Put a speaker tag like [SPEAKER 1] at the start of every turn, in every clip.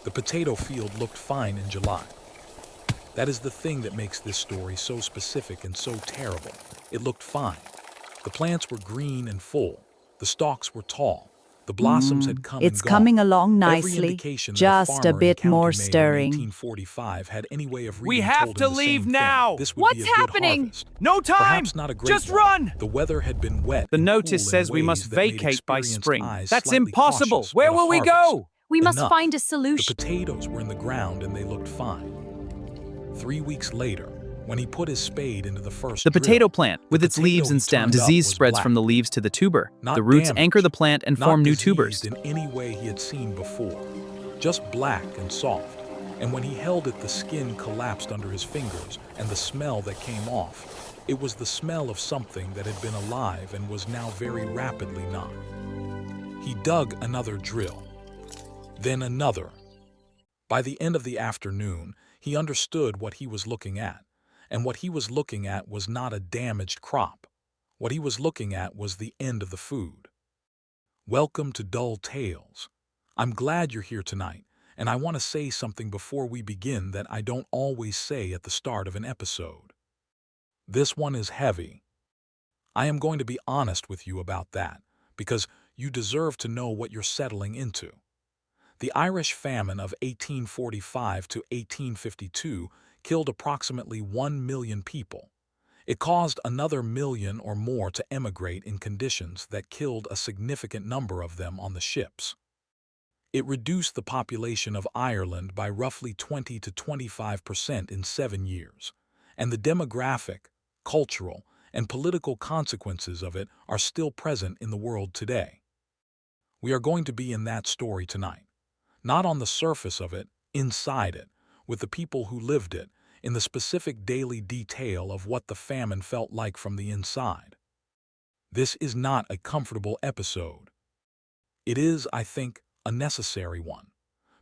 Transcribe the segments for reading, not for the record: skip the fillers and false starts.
[SPEAKER 1] The potato field looked fine in July. That is the thing that makes this story so specific and so terrible. It looked fine. The plants were green and full. The stalks were tall. The blossoms had come and
[SPEAKER 2] It's
[SPEAKER 1] gone.
[SPEAKER 2] coming along
[SPEAKER 1] Every
[SPEAKER 2] nicely,
[SPEAKER 1] indication that a
[SPEAKER 2] just a
[SPEAKER 1] farmer in
[SPEAKER 2] bit
[SPEAKER 1] County
[SPEAKER 2] more
[SPEAKER 1] Mayo in
[SPEAKER 2] stirring.
[SPEAKER 1] 1845 had any way of
[SPEAKER 3] We
[SPEAKER 1] reading
[SPEAKER 3] have
[SPEAKER 1] told
[SPEAKER 3] to
[SPEAKER 1] him the
[SPEAKER 3] leave
[SPEAKER 1] same
[SPEAKER 3] now!
[SPEAKER 1] thing. This would
[SPEAKER 4] What's
[SPEAKER 1] be a good
[SPEAKER 4] happening?
[SPEAKER 1] harvest.
[SPEAKER 3] No time!
[SPEAKER 1] Perhaps not a great
[SPEAKER 3] Just
[SPEAKER 1] one.
[SPEAKER 3] run!
[SPEAKER 1] The weather had been wet
[SPEAKER 3] The
[SPEAKER 1] and
[SPEAKER 3] notice
[SPEAKER 1] cool
[SPEAKER 3] says
[SPEAKER 1] in
[SPEAKER 3] we must
[SPEAKER 1] ways that made
[SPEAKER 3] vacate by
[SPEAKER 1] experienced
[SPEAKER 3] spring.
[SPEAKER 1] eyes
[SPEAKER 3] That's
[SPEAKER 1] slightly
[SPEAKER 3] impossible.
[SPEAKER 1] cautious,
[SPEAKER 3] Where
[SPEAKER 1] but a
[SPEAKER 3] will we
[SPEAKER 1] harvest.
[SPEAKER 3] go?
[SPEAKER 4] We must
[SPEAKER 1] Enough.
[SPEAKER 4] find a
[SPEAKER 1] The
[SPEAKER 4] solution.
[SPEAKER 1] potatoes were in the ground and they looked fine. 3 weeks later, when he put his spade into the first
[SPEAKER 5] The
[SPEAKER 1] drill,
[SPEAKER 5] potato plant, with
[SPEAKER 1] the
[SPEAKER 5] its leaves
[SPEAKER 1] potato
[SPEAKER 5] and
[SPEAKER 1] he
[SPEAKER 5] stems,
[SPEAKER 1] turned up
[SPEAKER 5] disease
[SPEAKER 1] was
[SPEAKER 5] spreads
[SPEAKER 1] black.
[SPEAKER 5] from the leaves to the tuber.
[SPEAKER 1] Not
[SPEAKER 5] The roots
[SPEAKER 1] damaged,
[SPEAKER 5] anchor the plant and
[SPEAKER 1] not
[SPEAKER 5] form new
[SPEAKER 1] diseased
[SPEAKER 5] tubers.
[SPEAKER 1] in any way he had seen before, just black and soft. And when he held it, the skin collapsed under his fingers, and the smell that came off, it was the smell of something that had been alive and was now very rapidly not. He dug another drill, then another. By the end of the afternoon, he understood what he was looking at, and what he was looking at was not a damaged crop. What he was looking at was the end of the food. Welcome to Dull Tales. I'm glad you're here tonight, and I want to say something before we begin that I don't always say at the start of an episode. This one is heavy. I am going to be honest with you about that, because you deserve to know what you're settling into. The Irish Famine of 1845 to 1852 killed approximately 1 million people. It caused another million or more to emigrate in conditions that killed a significant number of them on the ships. It reduced the population of Ireland by roughly 20 to 25% in 7 years, and the demographic, cultural, and political consequences of it are still present in the world today. We are going to be in that story tonight. Not on the surface of it, inside it, with the people who lived it, in the specific daily detail of what the famine felt like from the inside. This is not a comfortable episode. It is, I think, a necessary one,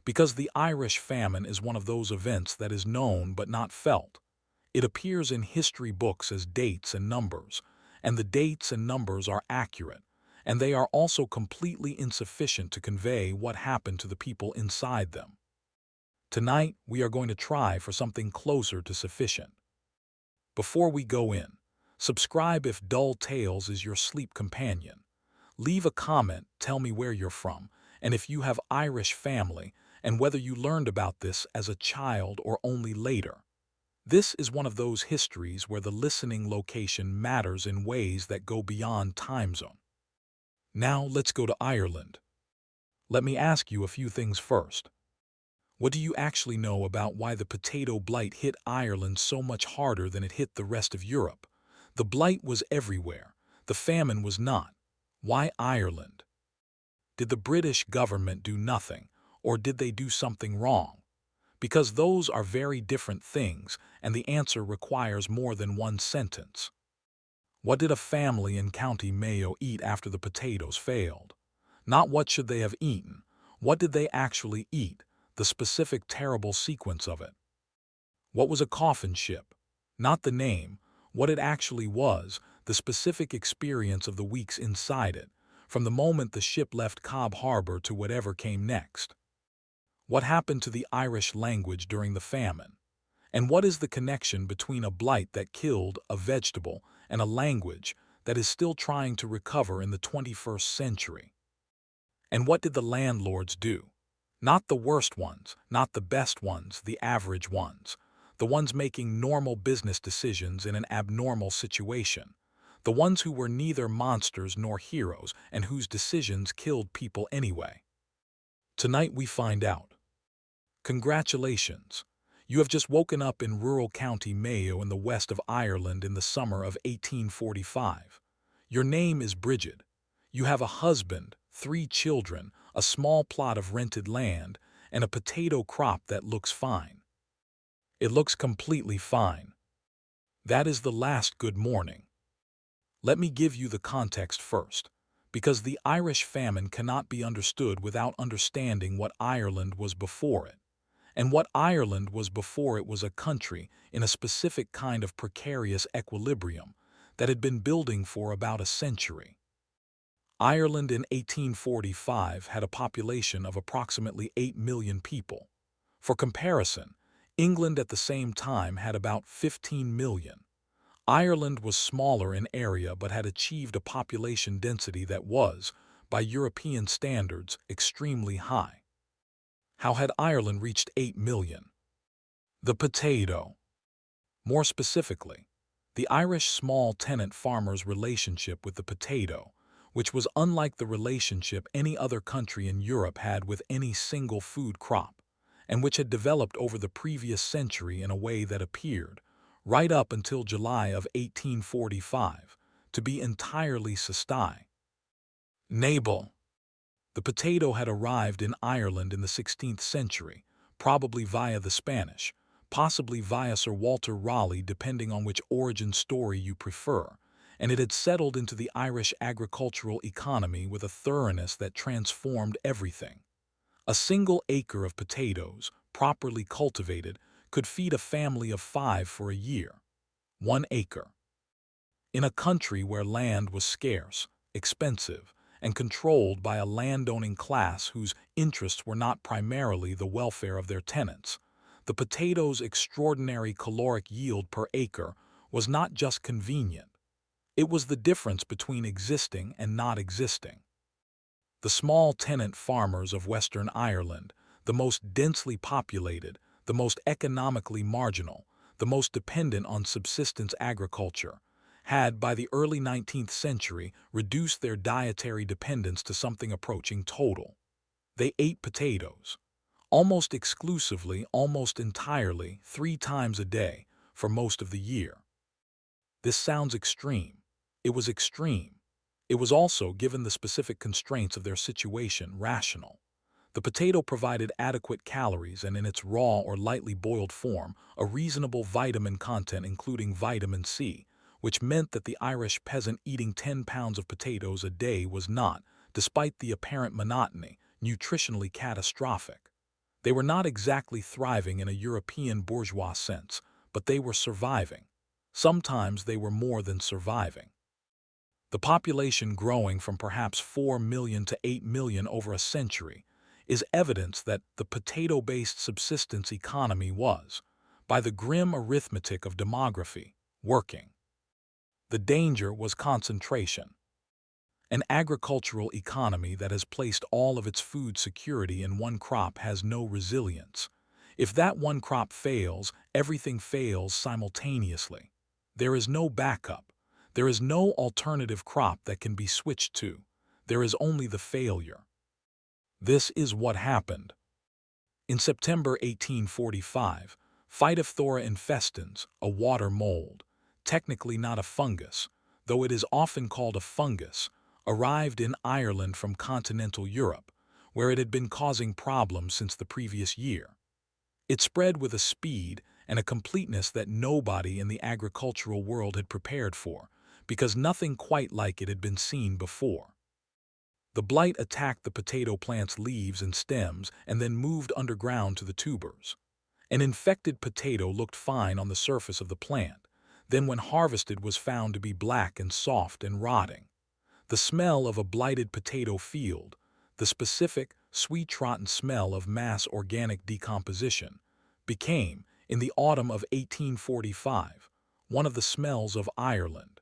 [SPEAKER 1] because the Irish Famine is one of those events that is known but not felt. It appears in history books as dates and numbers, and the dates and numbers are accurate, and they are also completely insufficient to convey what happened to the people inside them. Tonight, we are going to try for something closer to sufficient. Before we go in, subscribe if Dull Tales is your sleep companion. Leave a comment, tell me where you're from, and if you have Irish family, and whether you learned about this as a child or only later. This is one of those histories where the listening location matters in ways that go beyond time zone. Now let's go to Ireland. Let me ask you a few things first. What do you actually know about why the potato blight hit Ireland so much harder than it hit the rest of Europe? The blight was everywhere. The famine was not. Why Ireland? Did the British government do nothing, or did they do something wrong? Because those are very different things, and the answer requires more than one sentence. What did a family in County Mayo eat after the potatoes failed? Not what should they have eaten. What did they actually eat? The specific terrible sequence of it. What was a coffin ship? Not the name, what it actually was, the specific experience of the weeks inside it, from the moment the ship left Cobb Harbor to whatever came next. What happened to the Irish language during the famine? And what is the connection between a blight that killed a vegetable and a language that is still trying to recover in the 21st century? And what did the landlords do? Not the worst ones, not the best ones, the average ones. The ones making normal business decisions in an abnormal situation. The ones who were neither monsters nor heroes and whose decisions killed people anyway. Tonight we find out. Congratulations. You have just woken up in rural County Mayo in the west of Ireland in the summer of 1845. Your name is Brigid. You have a husband, 3 children, a small plot of rented land, and a potato crop that looks fine. It looks completely fine. That is the last good morning. Let me give you the context first, because the Irish famine cannot be understood without understanding what Ireland was before it. And what Ireland was before it was a country in a specific kind of precarious equilibrium that had been building for about a century. Ireland in 1845 had a population of approximately 8 million people. For comparison, England at the same time had about 15 million. Ireland was smaller in area but had achieved a population density that was, by European standards, extremely high. How had Ireland reached 8 million? The potato. More specifically, the Irish small tenant farmer's relationship with the potato, which was unlike the relationship any other country in Europe had with any single food crop, and which had developed over the previous century in a way that appeared, right up until July of 1845, to be entirely sustainable. The potato had arrived in Ireland in the 16th century, probably via the Spanish, possibly via Sir Walter Raleigh depending on which origin story you prefer, and it had settled into the Irish agricultural economy with a thoroughness that transformed everything. A single acre of potatoes, properly cultivated, could feed a family of 5 for a year. 1 acre. In a country where land was scarce, expensive, and controlled by a landowning class whose interests were not primarily the welfare of their tenants, the potato's extraordinary caloric yield per acre was not just convenient. It was the difference between existing and not existing. The small tenant farmers of Western Ireland, the most densely populated, the most economically marginal, the most dependent on subsistence agriculture, had by the early 19th century reduced their dietary dependence to something approaching total. They ate potatoes, almost exclusively, almost entirely, 3 times a day for most of the year. This sounds extreme. It was extreme. It was also, given the specific constraints of their situation, rational. The potato provided adequate calories and in its raw or lightly boiled form, a reasonable vitamin content including vitamin C, which meant that the Irish peasant eating 10 pounds of potatoes a day was not, despite the apparent monotony, nutritionally catastrophic. They were not exactly thriving in a European bourgeois sense, but they were surviving. Sometimes they were more than surviving. The population growing from perhaps 4 million to 8 million over a century is evidence that the potato-based subsistence economy was, by the grim arithmetic of demography, working. The danger was concentration. An agricultural economy that has placed all of its food security in one crop has no resilience. If that one crop fails, everything fails simultaneously. There is no backup. There is no alternative crop that can be switched to. There is only the failure. This is what happened. In September 1845, Phytophthora infestans, a water mold, technically not a fungus, though it is often called a fungus, arrived in Ireland from continental Europe, where it had been causing problems since the previous year. It spread with a speed and a completeness that nobody in the agricultural world had prepared for, because nothing quite like it had been seen before. The blight attacked the potato plant's leaves and stems and then moved underground to the tubers. An infected potato looked fine on the surface of the plant, then when harvested was found to be black and soft and rotting. The smell of a blighted potato field, the specific, sweet-rotten smell of mass organic decomposition, became, in the autumn of 1845, one of the smells of Ireland.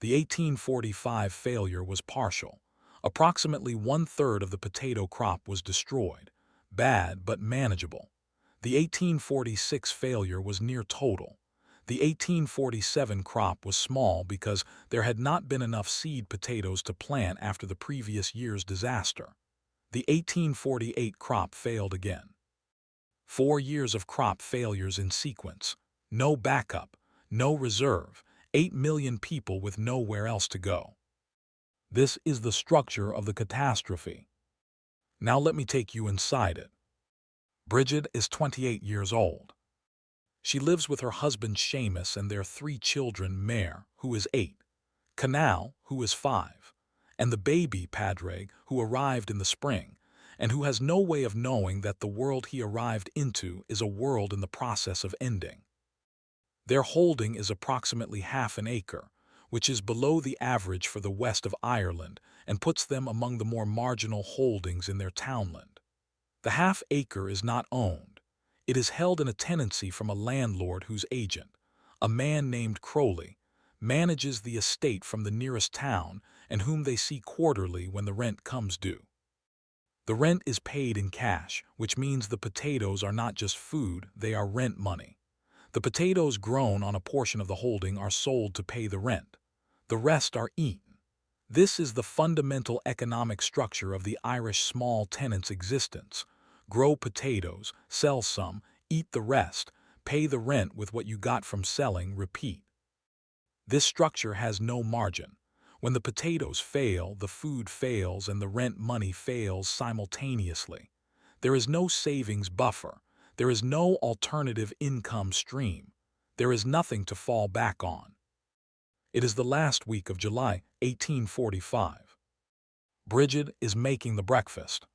[SPEAKER 1] The 1845 failure was partial. Approximately 1/3 of the potato crop was destroyed, bad but manageable. The 1846 failure was near total. The 1847 crop was small because there had not been enough seed potatoes to plant after the previous year's disaster. The 1848 crop failed again. 4 years of crop failures in sequence. No backup, no reserve, 8 million people with nowhere else to go. This is the structure of the catastrophe. Now let me take you inside it. Brigid is 28 years old. She lives with her husband Seamus and their 3 children, Mare, who is 8, Canal, who is 5, and the baby Padraig, who arrived in the spring, and who has no way of knowing that the world he arrived into is a world in the process of ending. Their holding is approximately half an acre, which is below the average for the west of Ireland and puts them among the more marginal holdings in their townland. The half-acre is not owned. It is held in a tenancy from a landlord whose agent, a man named Crowley, manages the estate from the nearest town and whom they see quarterly when the rent comes due. The rent is paid in cash, which means the potatoes are not just food, they are rent money. The potatoes grown on a portion of the holding are sold to pay the rent. The rest are eaten. This is the fundamental economic structure of the Irish small tenant's existence. Grow potatoes, sell some, eat the rest, pay the rent with what you got from selling, repeat. This structure has no margin. When the potatoes fail, the food fails and the rent money fails simultaneously. There is no savings buffer. There is no alternative income stream. There is nothing to fall back on. It is the last week of July, 1845. Brigid is making the breakfast.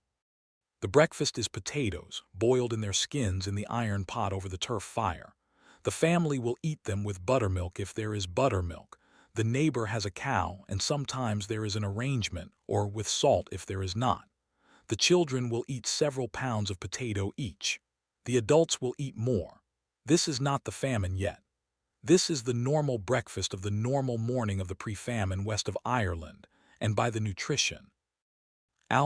[SPEAKER 1] The breakfast is potatoes, boiled in their skins in the iron pot over the turf fire. The family will eat them with buttermilk if there is buttermilk. The neighbor has a cow, and sometimes there is an arrangement, or with salt if there is not. The children will eat several pounds of potato each. The adults will eat more. This is not the famine yet. This is the normal breakfast of the normal morning of the pre-famine west of Ireland, and by the nutrition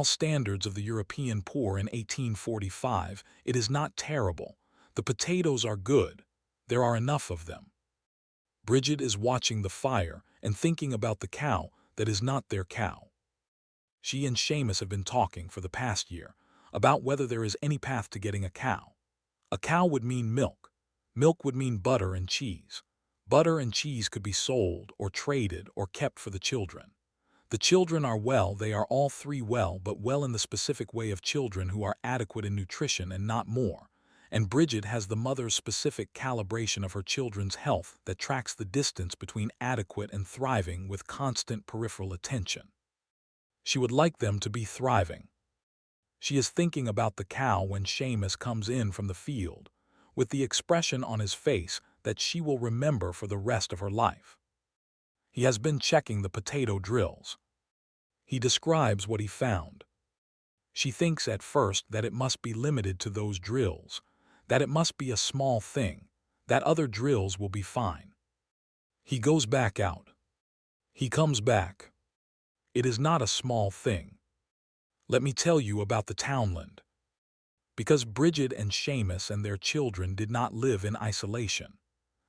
[SPEAKER 1] standards of the European poor in 1845, it is not terrible. The potatoes are good. There are enough of them. Brigid is watching the fire and thinking about the cow that is not their cow. She and Seamus have been talking for the past year about whether there is any path to getting a cow. A cow would mean milk. Milk would mean butter and cheese. Butter and cheese could be sold or traded or kept for the children. The children are well, they are all three well, but well in the specific way of children who are adequate in nutrition and not more. And Brigid has the mother's specific calibration of her children's health that tracks the distance between adequate and thriving with constant peripheral attention. She would like them to be thriving. She is thinking about the cow when Seamus comes in from the field, with the expression on his face that she will remember for the rest of her life. He has been checking the potato drills. He describes what he found. She thinks at first that it must be limited to those drills, that it must be a small thing, that other drills will be fine. He goes back out. He comes back. It is not a small thing. Let me tell you about the townland. Because Brigid and Seamus and their children did not live in isolation.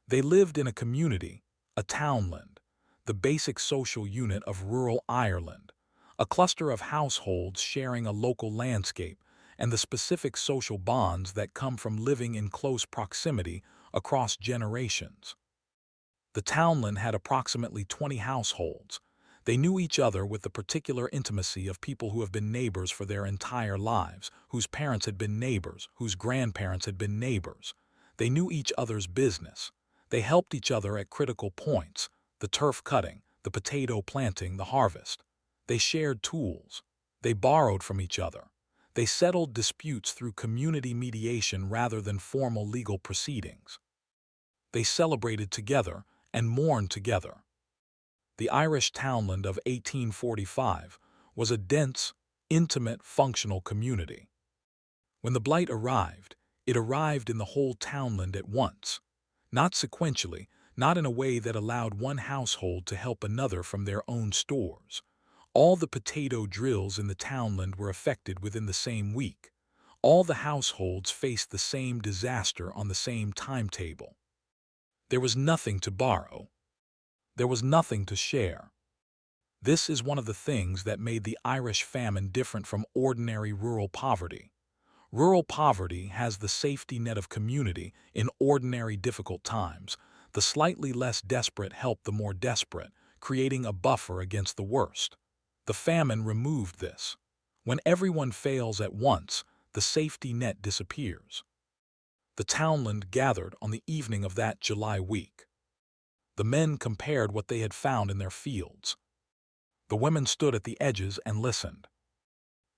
[SPEAKER 1] They lived in a community, a townland, the basic social unit of rural Ireland, a cluster of households sharing a local landscape and the specific social bonds that come from living in close proximity across generations. The townland had approximately 20 households. They knew each other with the particular intimacy of people who have been neighbors for their entire lives, whose parents had been neighbors, whose grandparents had been neighbors. They knew each other's business. They helped each other at critical points, the turf cutting, the potato planting, the harvest. They shared tools. They borrowed from each other. They settled disputes through community mediation rather than formal legal proceedings. They celebrated together and mourned together. The Irish townland of 1845 was a dense, intimate, functional community. When the blight arrived, it arrived in the whole townland at once, not sequentially, not in a way that allowed one household to help another from their own stores. All the potato drills in the townland were affected within the same week. All the households faced the same disaster on the same timetable. There was nothing to borrow. There was nothing to share. This is one of the things that made the Irish famine different from ordinary rural poverty. Rural poverty has the safety net of community in ordinary difficult times. The slightly less desperate help the more desperate, creating a buffer against the worst. The famine removed this. When everyone fails at once, the safety net disappears. The townland gathered on the evening of that July week. The men compared what they had found in their fields. The women stood at the edges and listened.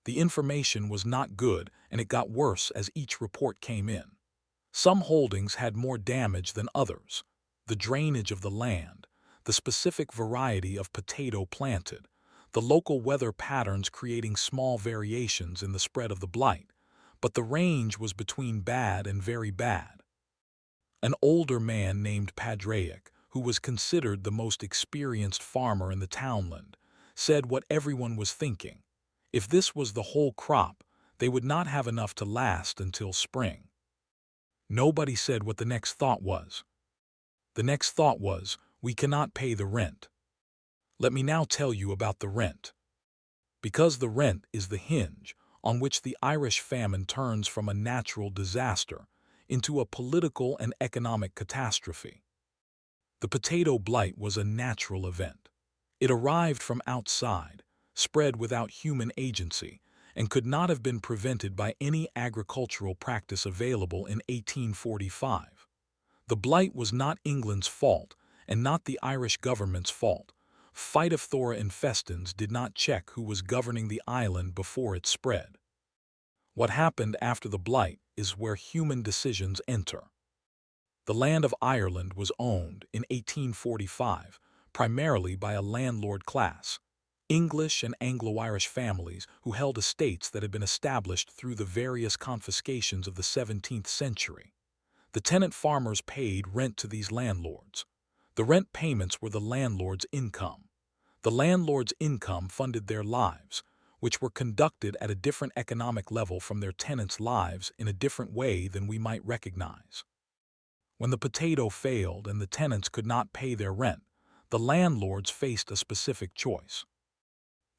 [SPEAKER 1] The information was not good, and it got worse as each report came in. Some holdings had more damage than others. The drainage of the land, the specific variety of potato planted, the local weather patterns creating small variations in the spread of the blight, but the range was between bad and very bad. An older man named Padraic, who was considered the most experienced farmer in the townland, said what everyone was thinking. If this was the whole crop, they would not have enough to last until spring. Nobody said what the next thought was. The next thought was, we cannot pay the rent. Let me now tell you about the rent. Because the rent is the hinge on which the Irish famine turns from a natural disaster into a political and economic catastrophe. The potato blight was a natural event. It arrived from outside, spread without human agency, and could not have been prevented by any agricultural practice available in 1845. The blight was not England's fault and not the Irish government's fault. Phytophthora infestans did not check who was governing the island before it spread. What happened after the blight is where human decisions enter. The land of Ireland was owned in 1845 primarily by a landlord class, English and Anglo-Irish families who held estates that had been established through the various confiscations of the 17th century. The tenant farmers paid rent to these landlords. The rent payments were the landlord's income. The landlord's income funded their lives, which were conducted at a different economic level from their tenants' lives in a different way than we might recognize. When the potato failed and the tenants could not pay their rent, the landlords faced a specific choice.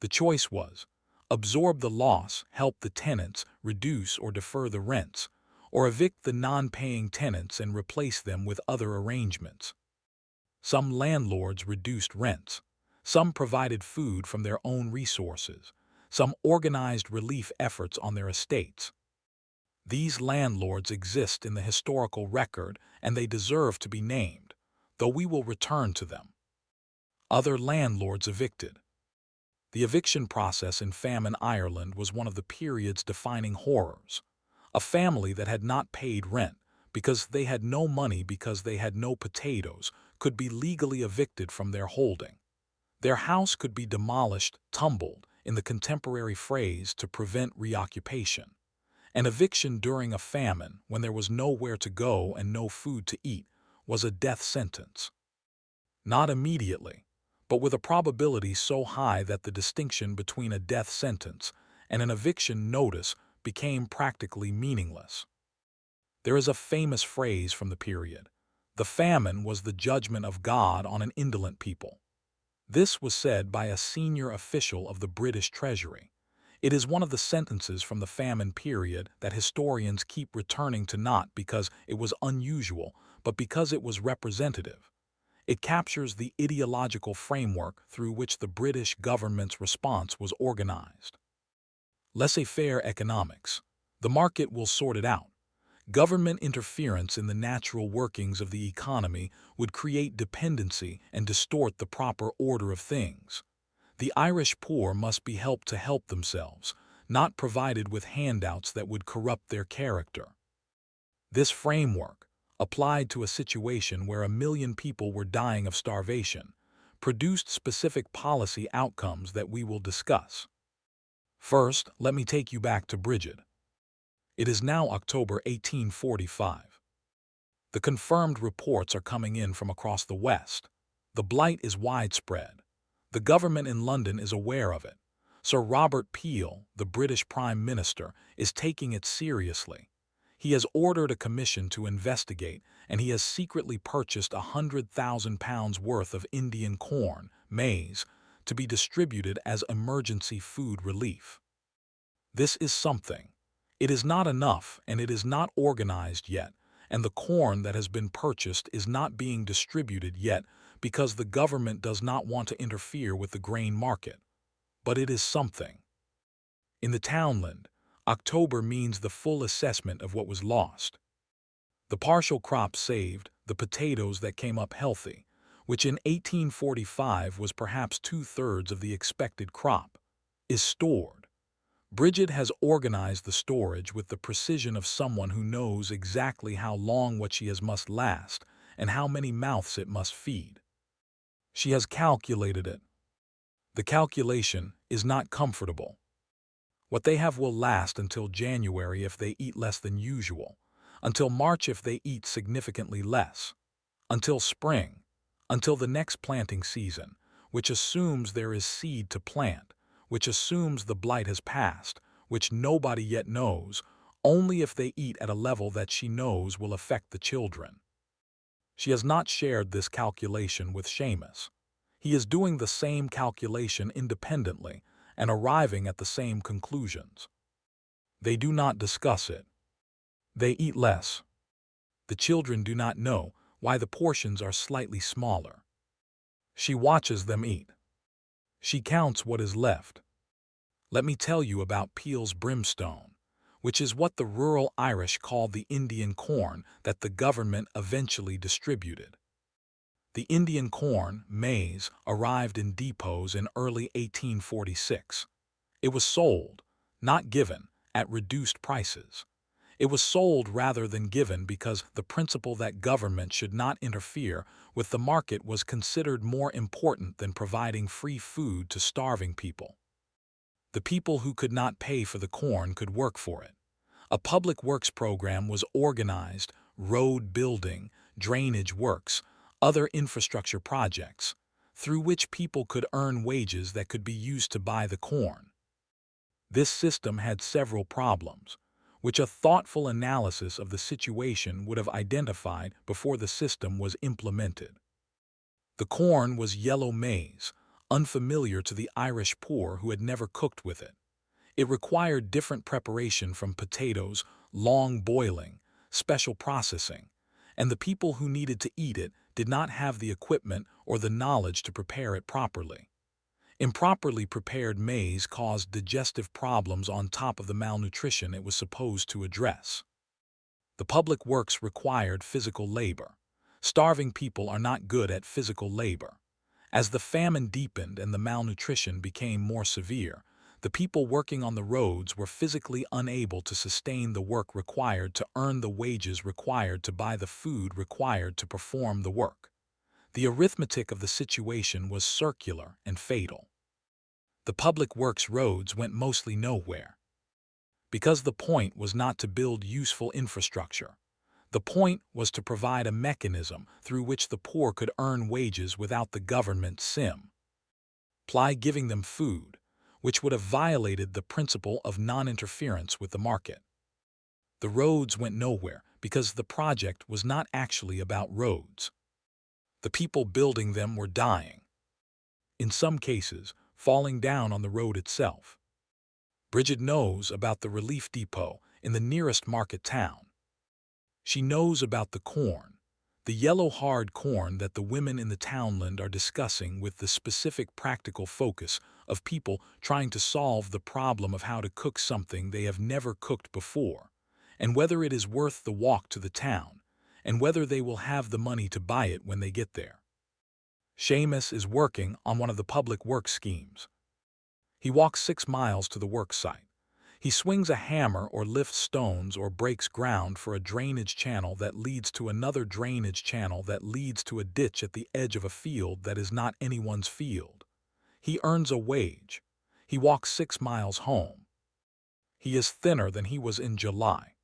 [SPEAKER 1] The choice was, absorb the loss, help the tenants, reduce or defer the rents, or evict the non-paying tenants and replace them with other arrangements. Some landlords reduced rents. Some provided food from their own resources. Some organized relief efforts on their estates. These landlords exist in the historical record and they deserve to be named, though we will return to them. Other landlords evicted. The eviction process in famine Ireland was one of the period's defining horrors. A family that had not paid rent because they had no money because they had no potatoes could be legally evicted from their holding. Their house could be demolished, tumbled, in the contemporary phrase, to prevent reoccupation. An eviction during a famine, when there was nowhere to go and no food to eat, was a death sentence. Not immediately, but with a probability so high that the distinction between a death sentence and an eviction notice became practically meaningless. There is a famous phrase from the period, "The famine was the judgment of God on an indolent people." This was said by a senior official of the British Treasury. It is one of the sentences from the famine period that historians keep returning to not because it was unusual, but because it was representative. It captures the ideological framework through which the British government's response was organized. Laissez-faire economics. The market will sort it out. Government interference in the natural workings of the economy would create dependency and distort the proper order of things. The Irish poor must be helped to help themselves, not provided with handouts that would corrupt their character. This framework, applied to a situation where 1 million people were dying of starvation, produced specific policy outcomes that we will discuss. First, let me take you back to Brigid. It is now October 1845. The confirmed reports are coming in from across the West. The blight is widespread. The government in London is aware of it. Sir Robert Peel, the British Prime Minister, is taking it seriously. He has ordered a commission to investigate, and he has secretly purchased £100,000 worth of Indian corn, maize, to be distributed as emergency food relief. This is something. It is not enough, and it is not organized yet, and the corn that has been purchased is not being distributed yet because the government does not want to interfere with the grain market. But it is something. In the townland, October means the full assessment of what was lost. The partial crop saved, the potatoes that came up healthy, which in 1845 was perhaps 2/3 of the expected crop, is stored. Brigid has organized the storage with the precision of someone who knows exactly how long what she has must last and how many mouths it must feed. She has calculated it. The calculation is not comfortable. What they have will last until January if they eat less than usual, until March if they eat significantly less, until spring, until the next planting season, which assumes there is seed to plant, which assumes the blight has passed, which nobody yet knows, only if they eat at a level that she knows will affect the children. She has not shared this calculation with Seamus. He is doing the same calculation independently and arriving at the same conclusions. They do not discuss it. They eat less. The children do not know why the portions are slightly smaller. She watches them eat. She counts what is left. Let me tell you about Peel's brimstone, which is what the rural Irish called the Indian corn that the government eventually distributed. The Indian corn, maize, arrived in depots in early 1846. It was sold, not given, at reduced prices. It was sold rather than given because the principle that government should not interfere with the market was considered more important than providing free food to starving people. The people who could not pay for the corn could work for it. A public works program was organized, road building, drainage works, other infrastructure projects, through which people could earn wages that could be used to buy the corn. This system had several problems, which a thoughtful analysis of the situation would have identified before the system was implemented. The corn was yellow maize, unfamiliar to the Irish poor who had never cooked with it. It required different preparation from potatoes, long boiling, special processing, and the people who needed to eat it did not have the equipment or the knowledge to prepare it properly. Improperly prepared maize caused digestive problems on top of the malnutrition it was supposed to address. The public works required physical labor. Starving people are not good at physical labor. As the famine deepened and the malnutrition became more severe, the people working on the roads were physically unable to sustain the work required to earn the wages required to buy the food required to perform the work. The arithmetic of the situation was circular and fatal. The public works roads went mostly nowhere. Because the point was not to build useful infrastructure. The point was to provide a mechanism through which the poor could earn wages without the government simply giving them food, which would have violated the principle of non-interference with the market. The roads went nowhere because the project was not actually about roads. The people building them were dying. In some cases, falling down on the road itself. Brigid knows about the relief depot in the nearest market town. She knows about the corn, the yellow hard corn that the women in the townland are discussing with the specific practical focus of people trying to solve the problem of how to cook something they have never cooked before, and whether it is worth the walk to the town, and whether they will have the money to buy it when they get there. Seamus is working on one of the public works schemes. He walks 6 miles to the work site. He swings a hammer or lifts stones or breaks ground for a drainage channel that leads to another drainage channel that leads to a ditch at the edge of a field that is not anyone's field. He earns a wage. He walks 6 miles home. He is thinner than he was in July.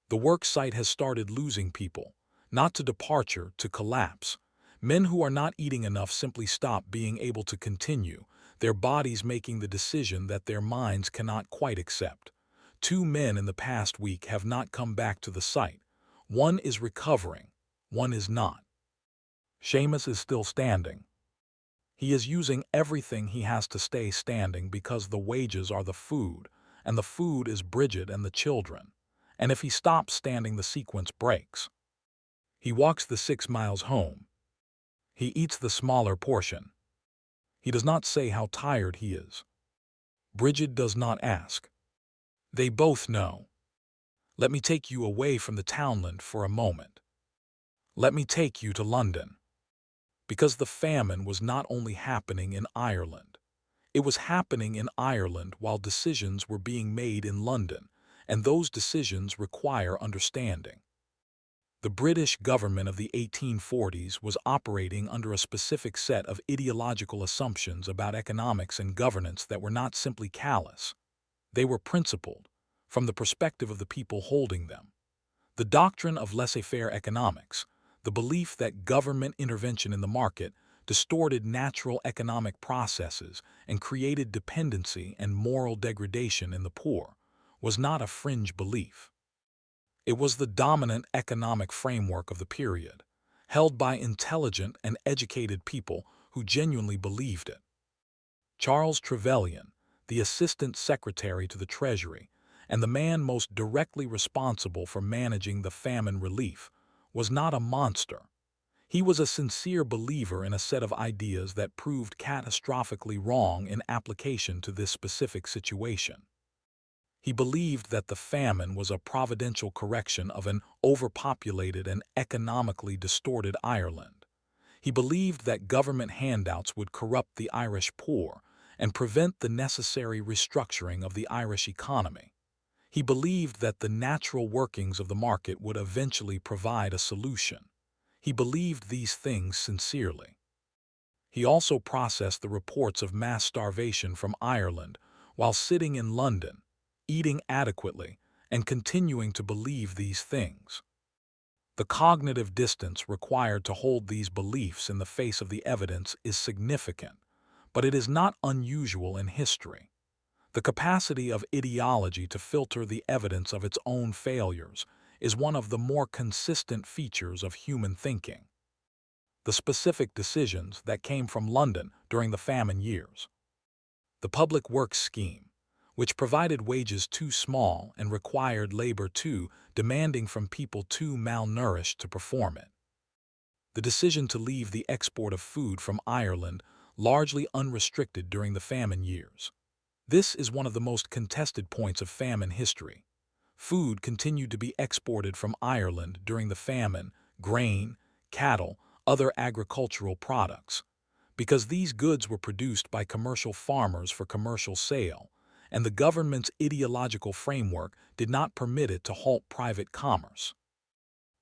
[SPEAKER 1] The work site has started losing people, not to departure, to collapse. Men who are not eating enough simply stop being able to continue, their bodies making the decision that their minds cannot quite accept. 2 men in the past week have not come back to the site. One is recovering, one is not. Seamus is still standing. He is using everything he has to stay standing because the wages are the food, and the food is Brigid and the children. And if he stops standing, the sequence breaks. He walks the 6 miles home. He eats the smaller portion. He does not say how tired he is. Brigid does not ask. They both know. Let me take you away from the townland for a moment. Let me take you to London. Because the famine was not only happening in Ireland. It was happening in Ireland while decisions were being made in London, and those decisions require understanding. The British government of the 1840s was operating under a specific set of ideological assumptions about economics and governance that were not simply callous. They were principled, from the perspective of the people holding them. The doctrine of laissez-faire economics, the belief that government intervention in the market distorted natural economic processes and created dependency and moral degradation in the poor, was not a fringe belief. It was the dominant economic framework of the period, held by intelligent and educated people who genuinely believed it. Charles Trevelyan, the Assistant Secretary to the Treasury, and the man most directly responsible for managing the famine relief, was not a monster. He was a sincere believer in a set of ideas that proved catastrophically wrong in application to this specific situation. He believed that the famine was a providential correction of an overpopulated and economically distorted Ireland. He believed that government handouts would corrupt the Irish poor and prevent the necessary restructuring of the Irish economy. He believed that the natural workings of the market would eventually provide a solution. He believed these things sincerely. He also processed the reports of mass starvation from Ireland while sitting in London, eating adequately, and continuing to believe these things. The cognitive distance required to hold these beliefs in the face of the evidence is significant, but it is not unusual in history. The capacity of ideology to filter the evidence of its own failures is one of the more consistent features of human thinking. The specific decisions that came from London during the famine years. The Public Works Scheme, which provided wages too small and required labor too demanding from people too malnourished to perform it. The decision to leave the export of food from Ireland largely unrestricted during the famine years. This is one of the most contested points of famine history. Food continued to be exported from Ireland during the famine, grain, cattle, other agricultural products, because these goods were produced by commercial farmers for commercial sale, and the government's ideological framework did not permit it to halt private commerce.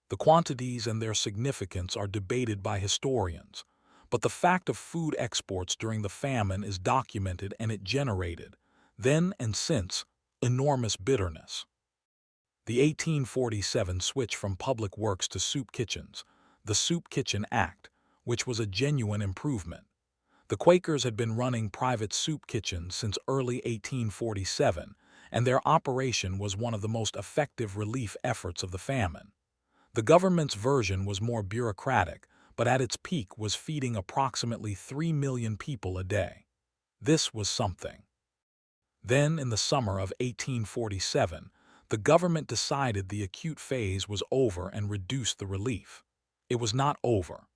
[SPEAKER 1] The quantities and their significance are debated by historians, but the fact of food exports during the famine is documented, and it generated, then and since, enormous bitterness. The 1847 switch from public works to soup kitchens, the Soup Kitchen Act, which was a genuine improvement. The Quakers had been running private soup kitchens since early 1847, and their operation was one of the most effective relief efforts of the famine. The government's version was more bureaucratic, but at its peak was feeding approximately 3 million people a day. This was something. Then, in the summer of 1847, the government decided the acute phase was over and reduced the relief. It was not over.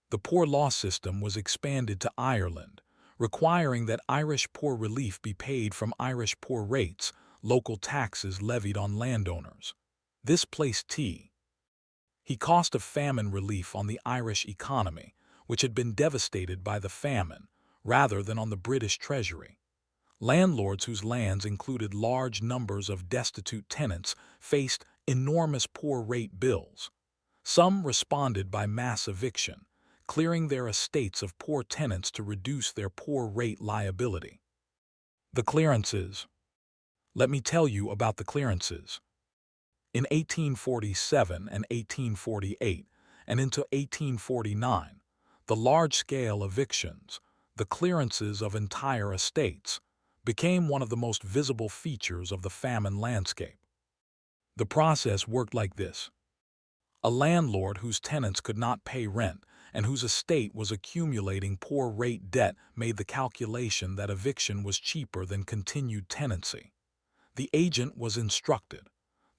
[SPEAKER 1] The poor law system was expanded to Ireland, requiring that Irish poor relief be paid from Irish poor rates, local taxes levied on landowners. This placed the cost of famine relief on the Irish economy, which had been devastated by the famine, rather than on the British Treasury. Landlords whose lands included large numbers of destitute tenants faced enormous poor rate bills. Some responded by mass eviction, clearing their estates of poor tenants to reduce their poor rate liability. The clearances. Let me tell you about the clearances. In 1847 and 1848, and into 1849, the large-scale evictions, the clearances of entire estates, became one of the most visible features of the famine landscape. The process worked like this. A landlord whose tenants could not pay rent and whose estate was accumulating poor rate debt made the calculation that eviction was cheaper than continued tenancy. The agent was instructed,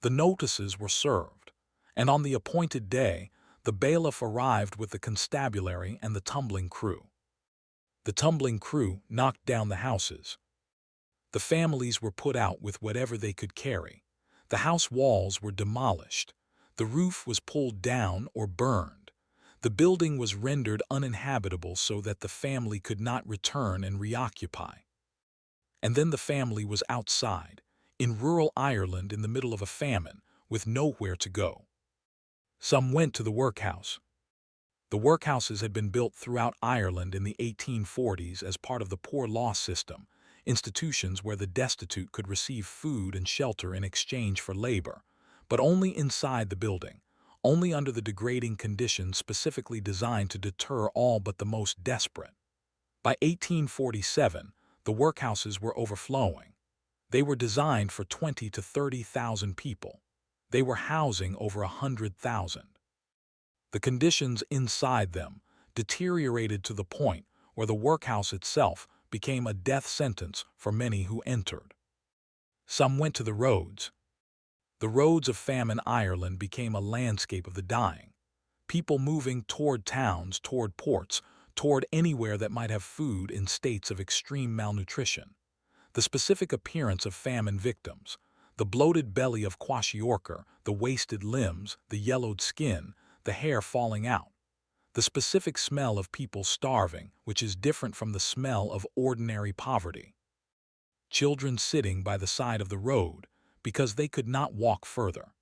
[SPEAKER 1] the notices were served, and on the appointed day, the bailiff arrived with the constabulary and the tumbling crew. The tumbling crew knocked down the houses. The families were put out with whatever they could carry. The house walls were demolished. The roof was pulled down or burned. The building was rendered uninhabitable so that the family could not return and reoccupy. And then the family was outside, in rural Ireland in the middle of a famine, with nowhere to go. Some went to the workhouse. The workhouses had been built throughout Ireland in the 1840s as part of the poor law system, institutions where the destitute could receive food and shelter in exchange for labor, but only inside the building, only under the degrading conditions specifically designed to deter all but the most desperate. By 1847, the workhouses were overflowing. They were designed for 20 to 30,000 people. They were housing over 100,000. The conditions inside them deteriorated to the point where the workhouse itself became a death sentence for many who entered. Some went to the roads. The roads of famine Ireland became a landscape of the dying. People moving toward towns, toward ports, toward anywhere that might have food in states of extreme malnutrition. The specific appearance of famine victims, the bloated belly of kwashiorkor, the wasted limbs, the yellowed skin, the hair falling out. The specific smell of people starving, which is different from the smell of ordinary poverty. Children sitting by the side of the road because they could not walk further.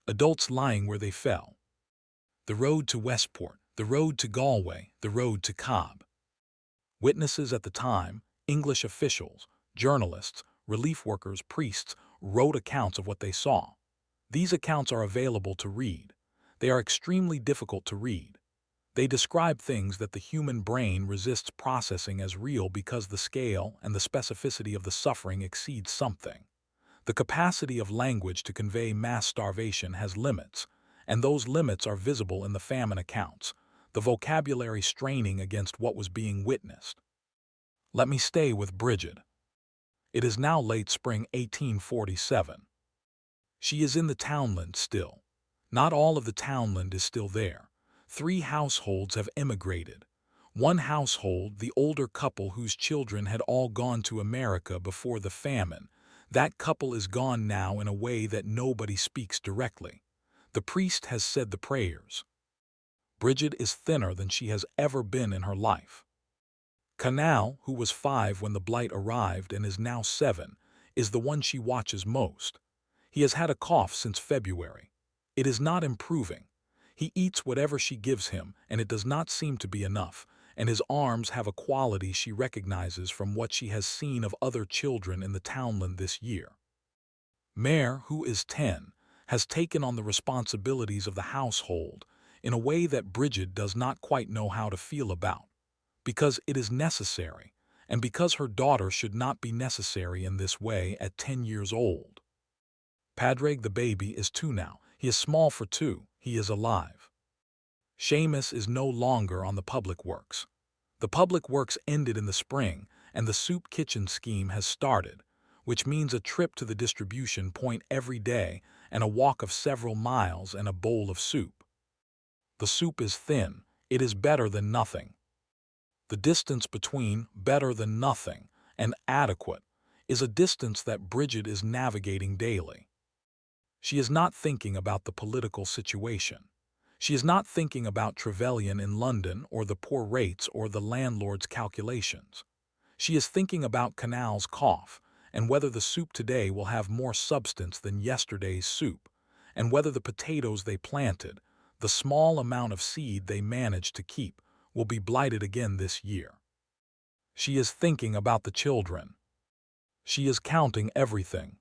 [SPEAKER 1] Adults lying where they fell. The road to Westport, the road to Galway, the road to Cobb. Witnesses at the time, English officials, journalists, relief workers, priests, wrote accounts of what they saw. These accounts are available to read. They are extremely difficult to read. They describe things that the human brain resists processing as real because the scale and the specificity of the suffering exceeds something. The capacity of language to convey mass starvation has limits, and those limits are visible in the famine accounts, the vocabulary straining against what was being witnessed. Let me stay with Brigid. It is now late spring 1847. She is in the townland still. Not all of the townland is still there. 3 households have emigrated. One household, the older couple whose children had all gone to America before the famine, that couple is gone now in a way that nobody speaks directly. The priest has said the prayers. Brigid is thinner than she has ever been in her life. Canal, who was 5 when the blight arrived and is now 7, is the one she watches most. He has had a cough since February. It is not improving. He eats whatever she gives him, and it does not seem to be enough, and his arms have a quality she recognizes from what she has seen of other children in the townland this year. Mare, who is 10, has taken on the responsibilities of the household in a way that Brigid does not quite know how to feel about, because it is necessary, and because her daughter should not be necessary in this way at 10 years old. Padraig the baby is 2 now. He is small for 2. He is alive. Seamus is no longer on the public works. The public works ended in the spring, and the soup kitchen scheme has started, which means a trip to the distribution point every day and a walk of several miles and a bowl of soup. The soup is thin. It is better than nothing. The distance between better than nothing and adequate is a distance that Brigid is navigating daily. She is not thinking about the political situation. She is not thinking about Trevelyan in London or the poor rates or the landlord's calculations. She is thinking about Canal's cough and whether the soup today will have more substance than yesterday's soup, and whether the potatoes they planted, the small amount of seed they managed to keep, will be blighted again this year. She is thinking about the children. She is counting everything.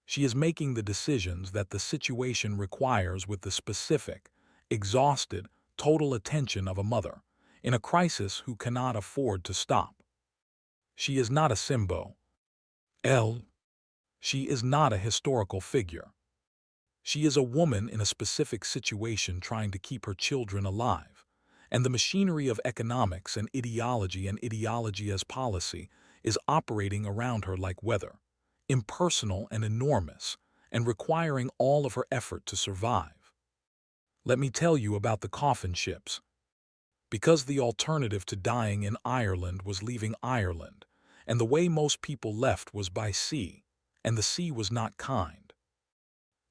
[SPEAKER 1] She is making the decisions that the situation requires with the specific, exhausted, total attention of a mother in a crisis who cannot afford to stop. She is not a Simbo. She is not a historical figure. She is a woman in a specific situation trying to keep her children alive, and the machinery of economics and ideology as policy is operating around her like weather, impersonal and enormous, and requiring all of her effort to survive. Let me tell you about the coffin ships. Because the alternative to dying in Ireland was leaving Ireland, and the way most people left was by sea, and the sea was not kind.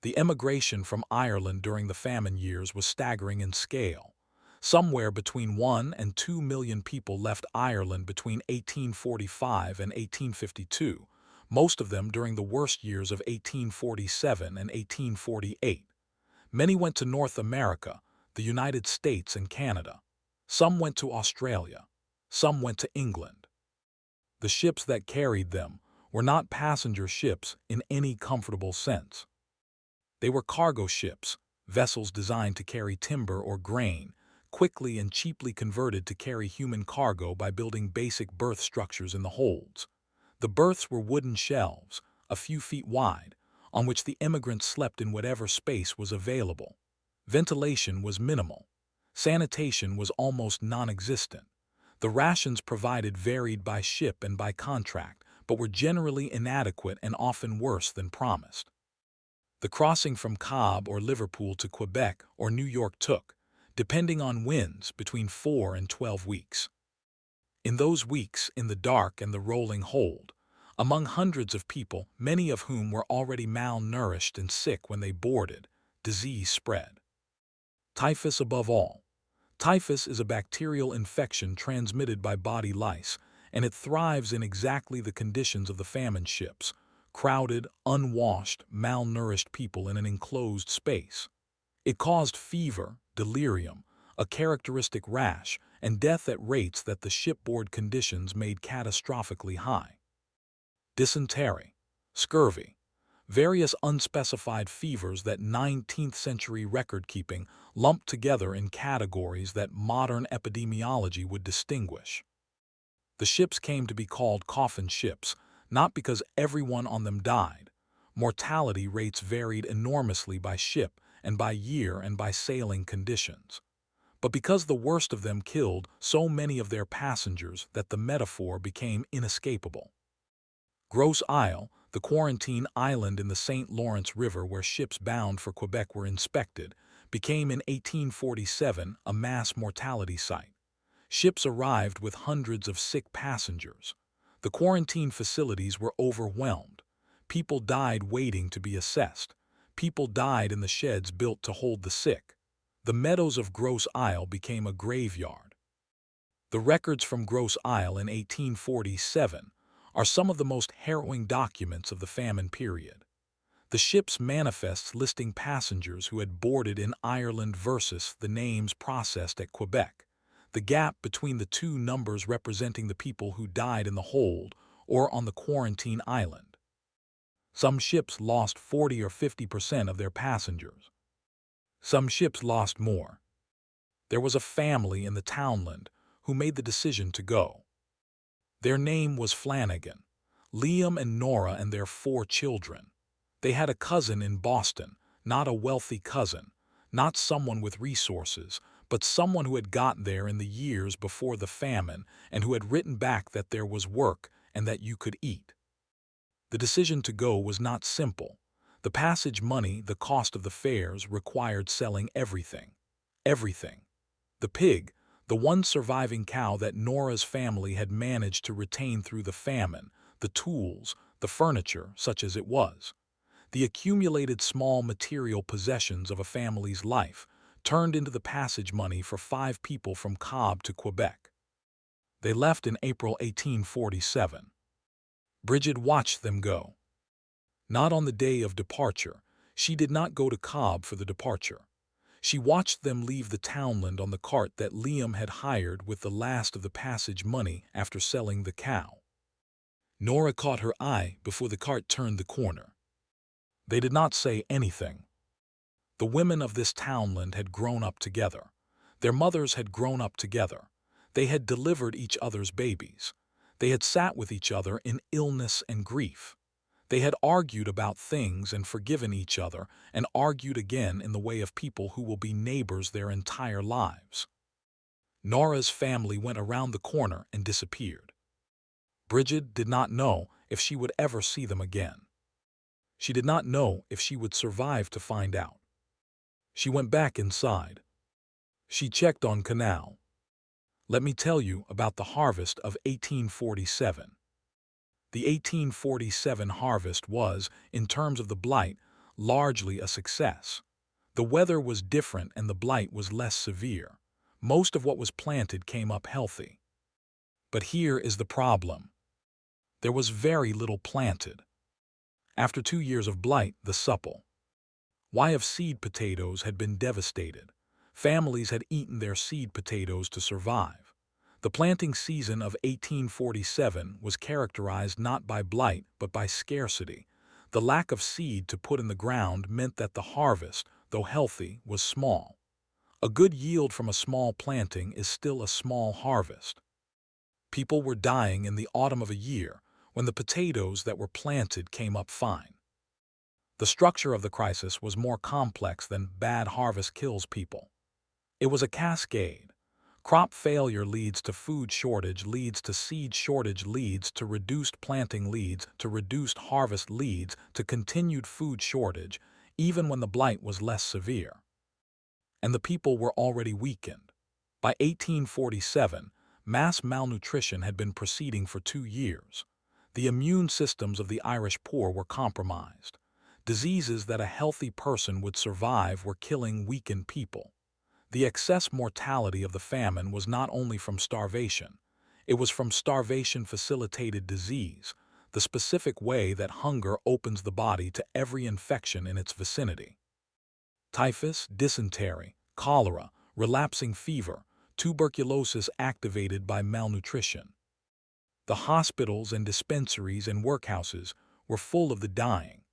[SPEAKER 1] The emigration from Ireland during the famine years was staggering in scale. Somewhere between 1 and 2 million people left Ireland between 1845 and 1852, most of them during the worst years of 1847 and 1848. Many went to North America, the United States and Canada. Some went to Australia. Some went to England. The ships that carried them were not passenger ships in any comfortable sense. They were cargo ships, vessels designed to carry timber or grain, quickly and cheaply converted to carry human cargo by building basic berth structures in the holds. The berths were wooden shelves, a few feet wide, on which the immigrants slept in whatever space was available. Ventilation was minimal. Sanitation was almost non-existent. The rations provided varied by ship and by contract, but were generally inadequate and often worse than promised. The crossing from Cobb or Liverpool to Quebec or New York took, depending on winds, between 4 and 12 weeks. In those weeks, in the dark and the rolling hold, among hundreds of people, many of whom were already malnourished and sick when they boarded, disease spread. Typhus above all. Typhus is a bacterial infection transmitted by body lice, and it thrives in exactly the conditions of the famine ships: crowded, unwashed, malnourished people in an enclosed space. It caused fever, delirium, a characteristic rash, and death at rates that the shipboard conditions made catastrophically high. Dysentery, scurvy, various unspecified fevers that 19th century record-keeping lumped together in categories that modern epidemiology would distinguish. The ships came to be called coffin ships, not because everyone on them died. Mortality rates varied enormously by ship and by year and by sailing conditions, but because the worst of them killed so many of their passengers that the metaphor became inescapable. Grosse Isle, the quarantine island in the St. Lawrence River where ships bound for Quebec were inspected, became in 1847 a mass mortality site. Ships arrived with hundreds of sick passengers. The quarantine facilities were overwhelmed. People died waiting to be assessed. People died in the sheds built to hold the sick. The meadows of Grosse Isle became a graveyard. The records from Grosse Isle in 1847 are some of the most harrowing documents of the famine period. The ship's manifests listing passengers who had boarded in Ireland versus the names processed at Quebec. The gap between the two numbers representing the people who died in the hold or on the quarantine island. Some ships lost 40 or 50% of their passengers. Some ships lost more. There was a family in the townland who made the decision to go. Their name was Flanagan, Liam and Nora and their 4 children. They had a cousin in Boston, not a wealthy cousin, not someone with resources, but someone who had got there in the years before the famine and who had written back that there was work and that you could eat. The decision to go was not simple. The passage money, the cost of the fares, required selling everything. Everything. The pig, the one surviving cow that Nora's family had managed to retain through the famine, the tools, the furniture, such as it was. The accumulated small material possessions of a family's life turned into the passage money for 5 people from Cobb to Quebec. They left in April 1847. Brigid watched them go. Not on the day of departure. She did not go to Cobb for the departure. She watched them leave the townland on the cart that Liam had hired with the last of the passage money after selling the cow. Nora caught her eye before the cart turned the corner. They did not say anything. The women of this townland had grown up together. Their mothers had grown up together. They had delivered each other's babies. They had sat with each other in illness and grief. They had argued about things and forgiven each other and argued again in the way of people who will be neighbors their entire lives. Nora's family went around the corner and disappeared. Brigid did not know if she would ever see them again. She did not know if she would survive to find out. She went back inside. She checked on Canal. Let me tell you about the harvest of 1847. The 1847 harvest was, in terms of the blight, largely a success. The weather was different and the blight was less severe. Most of what was planted came up healthy. But here is the problem. There was very little planted. After 2 years of blight, the supple Why of seed potatoes had been devastated. Families had eaten their seed potatoes to survive. The planting season of 1847 was characterized not by blight but by scarcity. The lack of seed to put in the ground meant that the harvest, though healthy, was small. A good yield from a small planting is still a small harvest. People were dying in the autumn of a year when the potatoes that were planted came up fine. The structure of the crisis was more complex than bad harvest kills people. It was a cascade. Crop failure leads to food shortage, leads to seed shortage, leads to reduced planting, leads to reduced harvest, leads to continued food shortage, even when the blight was less severe. And the people were already weakened. By 1847, mass malnutrition had been proceeding for 2 years. The immune systems of the Irish poor were compromised. Diseases that a healthy person would survive were killing weakened people. The excess mortality of the famine was not only from starvation, it was from starvation-facilitated disease, the specific way that hunger opens the body to every infection in its vicinity. Typhus, dysentery, cholera, relapsing fever, tuberculosis activated by malnutrition. The hospitals and dispensaries and workhouses were full of the dying.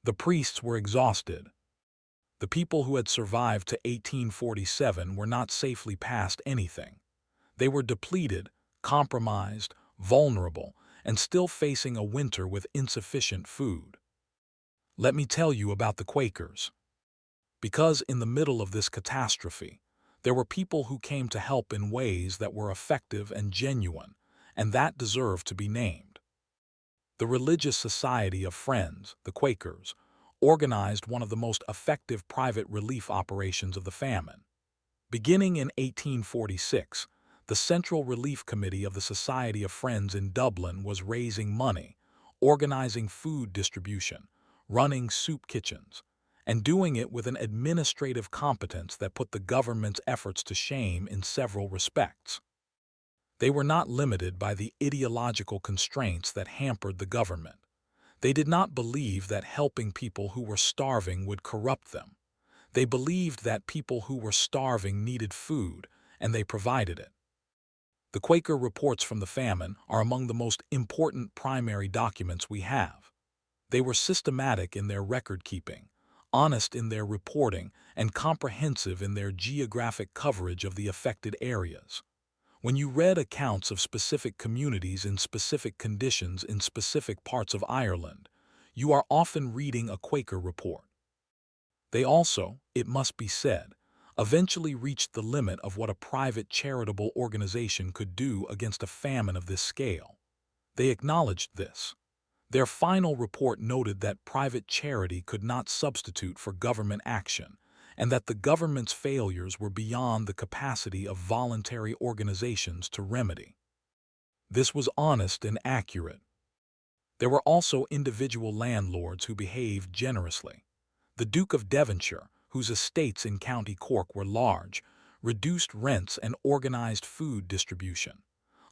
[SPEAKER 1] The priests were exhausted. The people who had survived to 1847 were not safely past anything. They were depleted, compromised, vulnerable, and still facing a winter with insufficient food. Let me tell you about the Quakers. Because in the middle of this catastrophe, there were people who came to help in ways that were effective and genuine, and that deserved to be named. The Religious Society of Friends, the Quakers, organized one of the most effective private relief operations of the famine. Beginning in 1846, the Central Relief Committee of the Society of Friends in Dublin was raising money, organizing food distribution, running soup kitchens, and doing it with an administrative competence that put the government's efforts to shame in several respects. They were not limited by the ideological constraints that hampered the government. They did not believe that helping people who were starving would corrupt them. They believed that people who were starving needed food, and they provided it. The Quaker reports from the famine are among the most important primary documents we have. They were systematic in their record-keeping, honest in their reporting, and comprehensive in their geographic coverage of the affected areas. When you read accounts of specific communities in specific conditions in specific parts of Ireland, you are often reading a Quaker report. They also, it must be said, eventually reached the limit of what a private charitable organization could do against a famine of this scale. They acknowledged this. Their final report noted that private charity could not substitute for government action, and that the government's failures were beyond the capacity of voluntary organizations to remedy. This was honest and accurate. There were also individual landlords who behaved generously. The Duke of Devonshire, whose estates in County Cork were large, reduced rents and organized food distribution.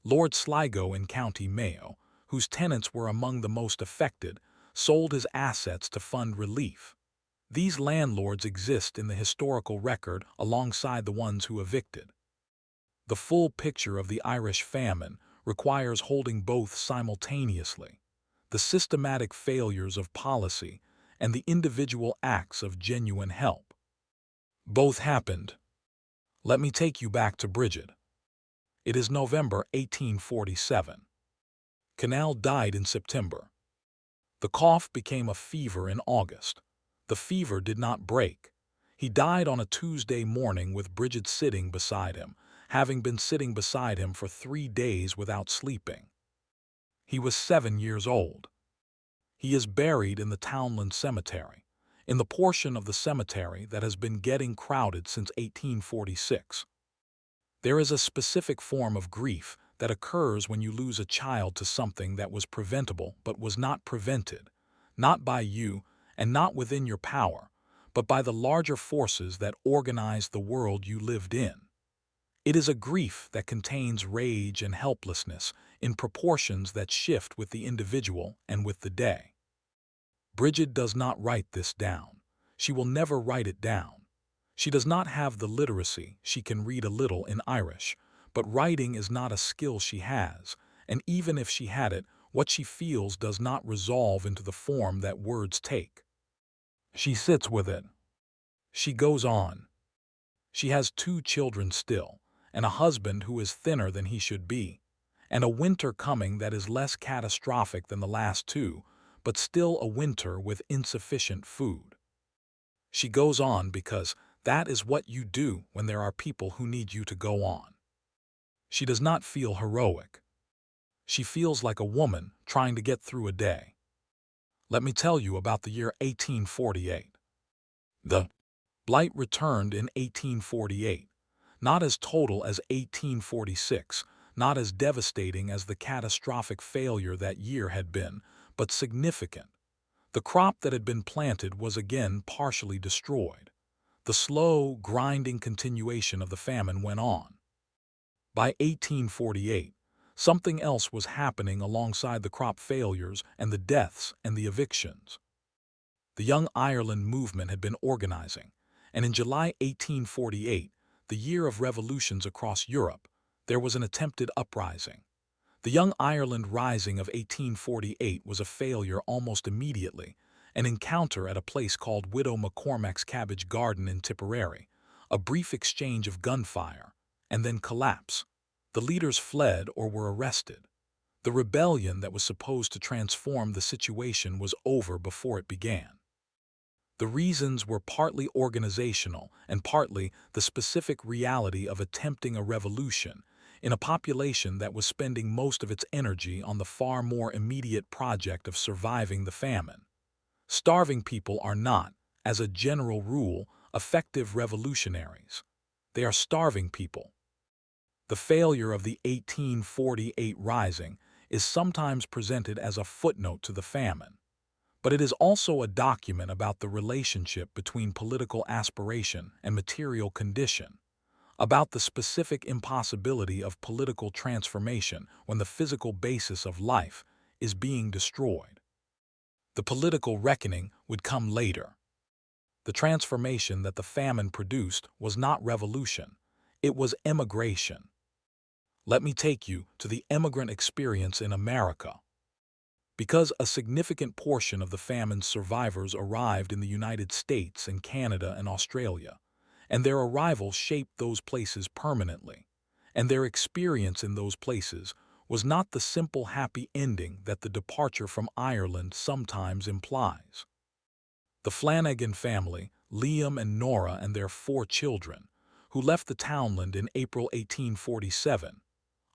[SPEAKER 1] Lord Sligo in County Mayo, whose tenants were among the most affected, sold his assets to fund relief. These landlords exist in the historical record alongside the ones who evicted. The full picture of the Irish famine requires holding both simultaneously: the systematic failures of policy and the individual acts of genuine help. Both happened. Let me take you back to Brigid. It is November 1847. Canal died in September. The cough became a fever in August. The fever did not break. He died on a Tuesday morning with Brigid sitting beside him, having been sitting beside him for 3 days without sleeping. He was 7 years old. He is buried in the Townland Cemetery, in the portion of the cemetery that has been getting crowded since 1846. There is a specific form of grief that occurs when you lose a child to something that was preventable but was not prevented, not by you and not within your power, but by the larger forces that organized the world you lived in. It is a grief that contains rage and helplessness in proportions that shift with the individual and with the day. Brigid does not write this down. She will never write it down. She does not have the literacy. She can read a little in Irish, but writing is not a skill she has, and even if she had it, what she feels does not resolve into the form that words take. She sits with it. She goes on. She has 2 children still, and a husband who is thinner than he should be, and a winter coming that is less catastrophic than the last 2, but still a winter with insufficient food. She goes on because that is what you do when there are people who need you to go on. She does not feel heroic. She feels like a woman trying to get through a day. Let me tell you about the year 1848. The blight returned in 1848, not as total as 1846, not as devastating as the catastrophic failure that year had been, but significant. The crop that had been planted was again partially destroyed. The slow, grinding continuation of the famine went on. By 1848, something else was happening alongside the crop failures and the deaths and the evictions. The Young Ireland movement had been organizing, and in July 1848, the year of revolutions across Europe, there was an attempted uprising. The Young Ireland Rising of 1848 was a failure almost immediately, an encounter at a place called Widow McCormack's Cabbage Garden in Tipperary, a brief exchange of gunfire, and then collapse. The leaders fled or were arrested. The rebellion that was supposed to transform the situation was over before it began. The reasons were partly organizational and partly the specific reality of attempting a revolution in a population that was spending most of its energy on the far more immediate project of surviving the famine. Starving people are not, as a general rule, effective revolutionaries. They are starving people. The failure of the 1848 Rising is sometimes presented as a footnote to the famine, but it is also a document about the relationship between political aspiration and material condition, about the specific impossibility of political transformation when the physical basis of life is being destroyed. The political reckoning would come later. The transformation that the famine produced was not revolution, it was emigration. Let me take you to the immigrant experience in America. Because a significant portion of the famine's survivors arrived in the United States and Canada and Australia, and their arrival shaped those places permanently, and their experience in those places was not the simple happy ending that the departure from Ireland sometimes implies. The Flanagan family, Liam and Nora and their 4 children, who left the townland in April 1847,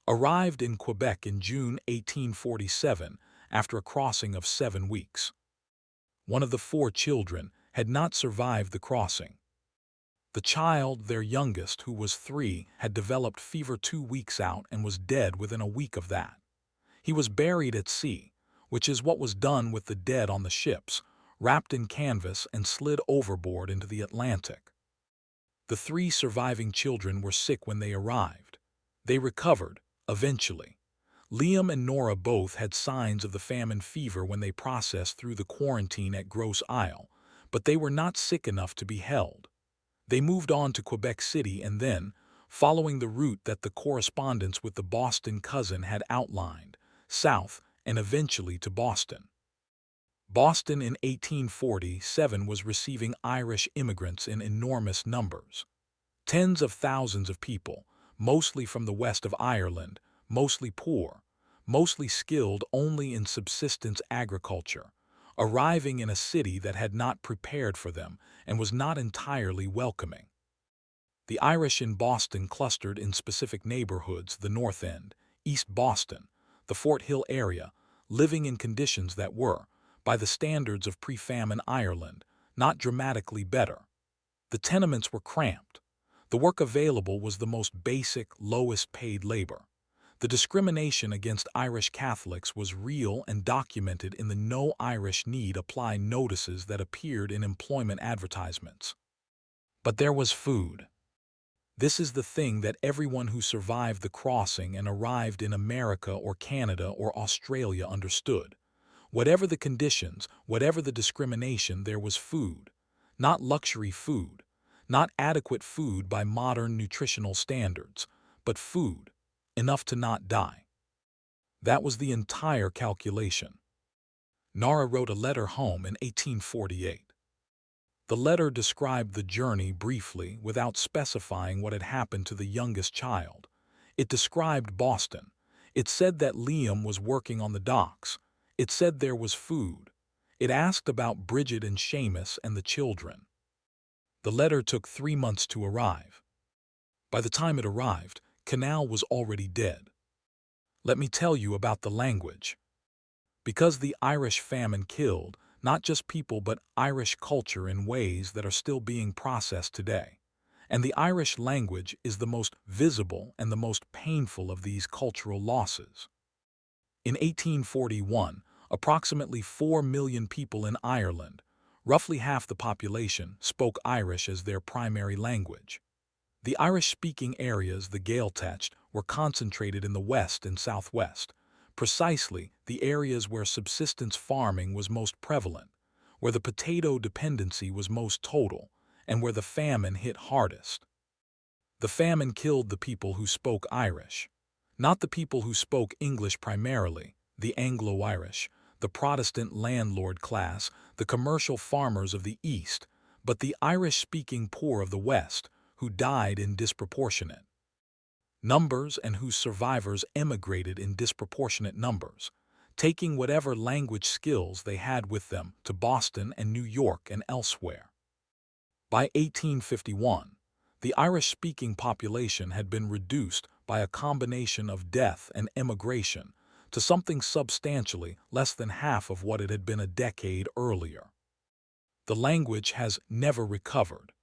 [SPEAKER 1] arrived in Quebec in June 1847 after a crossing of 7 weeks. One of the 4 children had not survived the crossing. The child, their youngest, who was 3, had developed fever 2 weeks out and was dead within a week of that. He was buried at sea, which is what was done with the dead on the ships, wrapped in canvas and slid overboard into the Atlantic. The 3 surviving children were sick when they arrived. They recovered, eventually. Liam and Nora both had signs of the famine fever when they processed through the quarantine at Grosse Isle, but they were not sick enough to be held. They moved on to Quebec City and then, following the route that the correspondence with the Boston cousin had outlined, south and eventually to Boston. Boston in 1847 was receiving Irish immigrants in enormous numbers. Tens of thousands of people, mostly from the west of Ireland, mostly poor, mostly skilled only in subsistence agriculture, arriving in a city that had not prepared for them and was not entirely welcoming. The Irish in Boston clustered in specific neighborhoods, the North End, East Boston, the Fort Hill area, living in conditions that were, by the standards of pre-famine Ireland, not dramatically better. The tenements were cramped. The work available was the most basic, lowest-paid labor. The discrimination against Irish Catholics was real and documented in the No Irish Need Apply notices that appeared in employment advertisements. But there was food. This is the thing that everyone who survived the crossing and arrived in America or Canada or Australia understood. Whatever the conditions, whatever the discrimination, there was food. Not luxury food, not adequate food by modern nutritional standards, but food, enough to not die. That was the entire calculation. Nara wrote a letter home in 1848. The letter described the journey briefly without specifying what had happened to the youngest child. It described Boston. It said that Liam was working on the docks. It said there was food. It asked about Brigid and Seamus and the children. The letter took 3 months to arrive. By the time it arrived, Canal was already dead. Let me tell you about the language. Because the Irish famine killed not just people but Irish culture in ways that are still being processed today. And the Irish language is the most visible and the most painful of these cultural losses. In 1841, approximately 4 million people in Ireland, roughly half the population, spoke Irish as their primary language. The Irish-speaking areas the Gaeltacht were concentrated in the west and southwest, precisely the areas where subsistence farming was most prevalent, where the potato dependency was most total, and where the famine hit hardest. The famine killed the people who spoke Irish, not the people who spoke English primarily, the Anglo-Irish, the Protestant landlord class, the commercial farmers of the East, but the Irish-speaking poor of the West, who died in disproportionate numbers and whose survivors emigrated in disproportionate numbers, taking whatever language skills they had with them to Boston and New York and elsewhere. By 1851, the Irish-speaking population had been reduced by a combination of death and emigration to something substantially less than half of what it had been a decade earlier. The language has never recovered.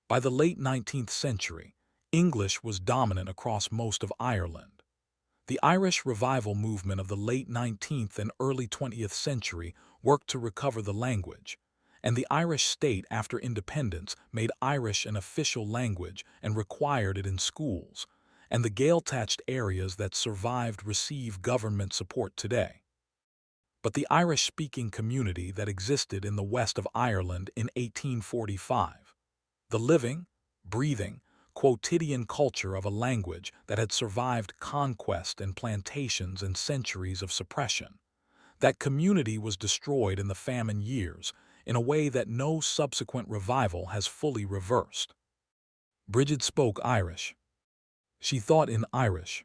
[SPEAKER 1] By the late 19th century, English was dominant across most of Ireland. The Irish revival movement of the late 19th and early 20th century worked to recover the language, and the Irish state after independence made Irish an official language and required it in schools, and the Gaeltacht areas that survived receive government support today. But the Irish-speaking community that existed in the west of Ireland in 1845, the living, breathing, quotidian culture of a language that had survived conquest and plantations and centuries of suppression. That community was destroyed in the famine years in a way that no subsequent revival has fully reversed. Brigid spoke Irish. She thought in Irish.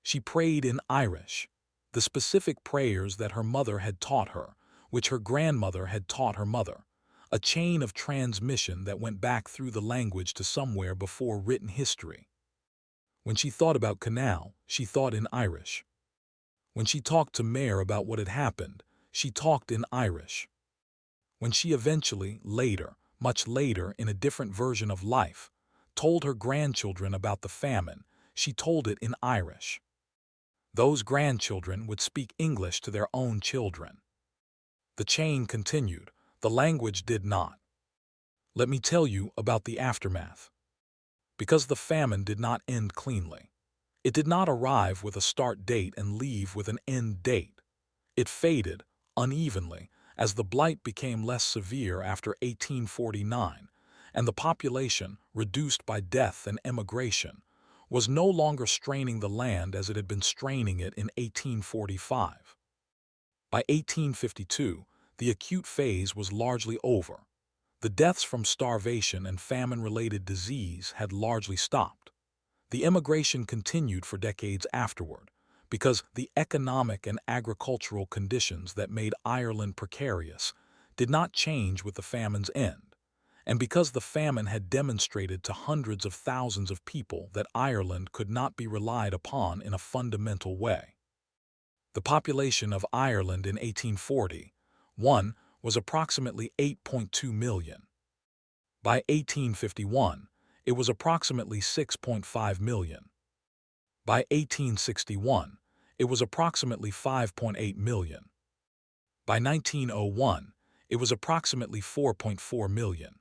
[SPEAKER 1] She prayed in Irish, the specific prayers that her mother had taught her, which her grandmother had taught her mother, a chain of transmission that went back through the language to somewhere before written history. When she thought about Canal, she thought in Irish. When she talked to Mayor about what had happened, she talked in Irish. When she eventually, later, much later in a different version of life, told her grandchildren about the famine, she told it in Irish. Those grandchildren would speak English to their own children. The chain continued. The language did not. Let me tell you about the aftermath. Because the famine did not end cleanly. It did not arrive with a start date and leave with an end date. It faded, unevenly, as the blight became less severe after 1849, and the population, reduced by death and emigration, was no longer straining the land as it had been straining it in 1845. By 1852, the acute phase was largely over. The deaths from starvation and famine-related disease had largely stopped. The immigration continued for decades afterward, because the economic and agricultural conditions that made Ireland precarious did not change with the famine's end, and because the famine had demonstrated to hundreds of thousands of people that Ireland could not be relied upon in a fundamental way. The population of Ireland in 1841 was approximately 8.2 million. By 1851, it was approximately 6.5 million. By 1861, it was approximately 5.8 million. By 1901, it was approximately 4.4 million.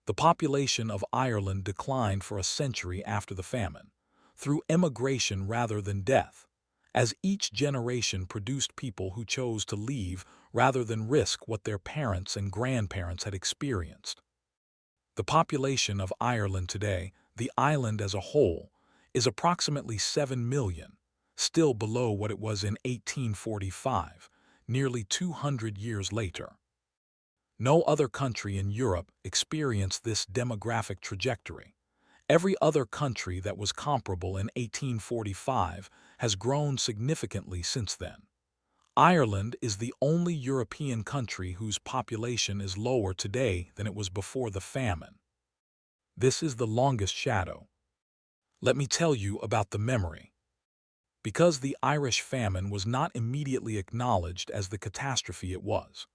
[SPEAKER 1] The population of Ireland declined for a century after the famine, through emigration rather than death, as each generation produced people who chose to leave rather than risk what their parents and grandparents had experienced. The population of Ireland today, the island as a whole, is approximately 7 million, still below what it was in 1845, nearly 200 years later. No other country in Europe experienced this demographic trajectory. Every other country that was comparable in 1845 has grown significantly since then. Ireland is the only European country whose population is lower today than it was before the famine. This is the longest shadow. Let me tell you about the memory. Because the Irish famine was not immediately acknowledged as the catastrophe it was.